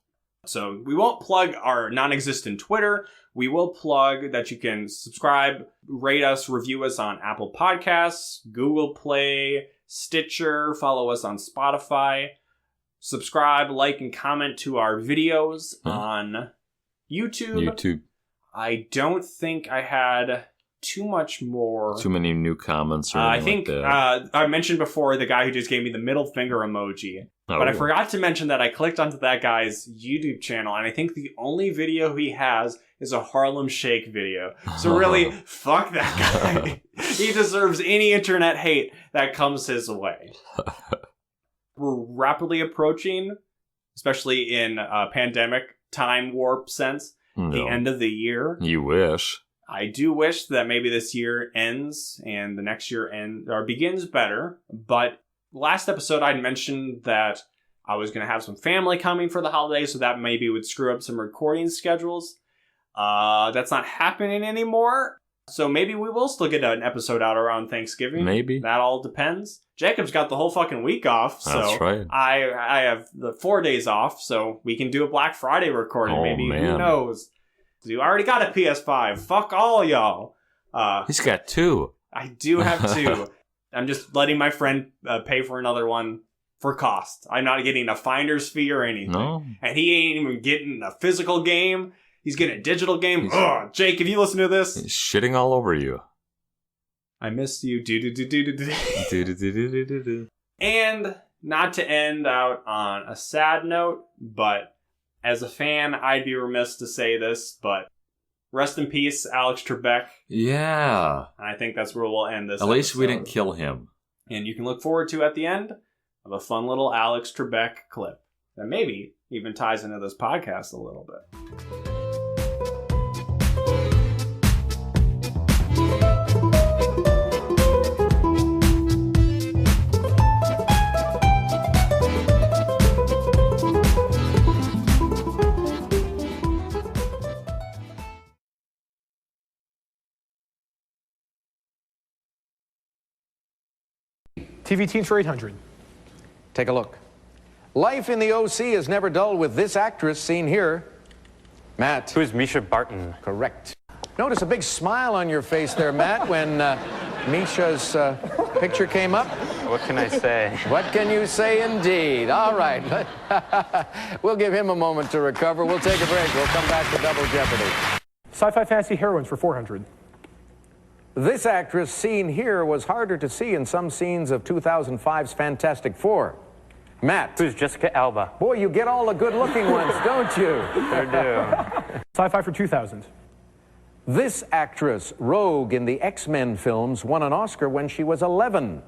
So we won't plug our non-existent Twitter. We will plug that you can subscribe, rate us, review us on Apple Podcasts, Google Play, Stitcher, follow us on Spotify, subscribe, like, and comment to our videos on YouTube. I don't think I had too much more. Too many new comments or I anything think like that. I mentioned before the guy who just gave me the middle finger emoji. But I forgot to mention that I clicked onto that guy's YouTube channel, and I think the only video he has is a Harlem Shake video. So really, fuck that guy. He deserves any internet hate that comes his way. We're rapidly approaching, especially in pandemic time warp sense, the end of the year. You wish. I do wish that maybe this year ends and the next year begins better. But last episode, I'd mentioned that I was going to have some family coming for the holidays, so that maybe would screw up some recording schedules. That's not happening anymore. So maybe we will still get an episode out around Thanksgiving. Maybe. That all depends. Jacob's got the whole fucking week off. So that's right. I have the 4 days off, so we can do a Black Friday recording. Maybe. Man. Who knows? You already got a PS5. Fuck all y'all. He's got 2. I do have 2. I'm just letting my friend pay for another one for cost. I'm not getting a finder's fee or anything. No. And he ain't even getting a physical game. He's getting a digital game. Jake, if you listen to this, He's shitting all over you. I missed you. And not to end out on a sad note, but as a fan, I'd be remiss to say this, but rest in peace, Alex Trebek. Yeah. And I think that's where we'll end this At least we episode. didn't kill him. And you can look forward to at the end of a fun little Alex Trebek clip that maybe even ties into this podcast a little bit. TV Teens for 800. Take a look. Life in the OC is never dull with this actress seen here. Matt. Who's Misha Barton? Correct. Notice a big smile on your face there, Matt, when Misha's picture came up. What can I say? What can you say indeed? All right. We'll give him a moment to recover. We'll take a break. We'll come back to Double Jeopardy. Sci-fi fantasy heroines for 400. This actress seen here was harder to see in some scenes of 2005's Fantastic Four. Matt. Who's Jessica Alba? Boy, you get all the good-looking ones, don't you? Sure do. Sci-fi for 2000. This actress, Rogue in the X-Men films, won an Oscar when she was 11.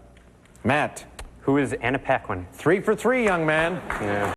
Matt. Who is Anna Paquin? 3 for 3, young man. Yeah.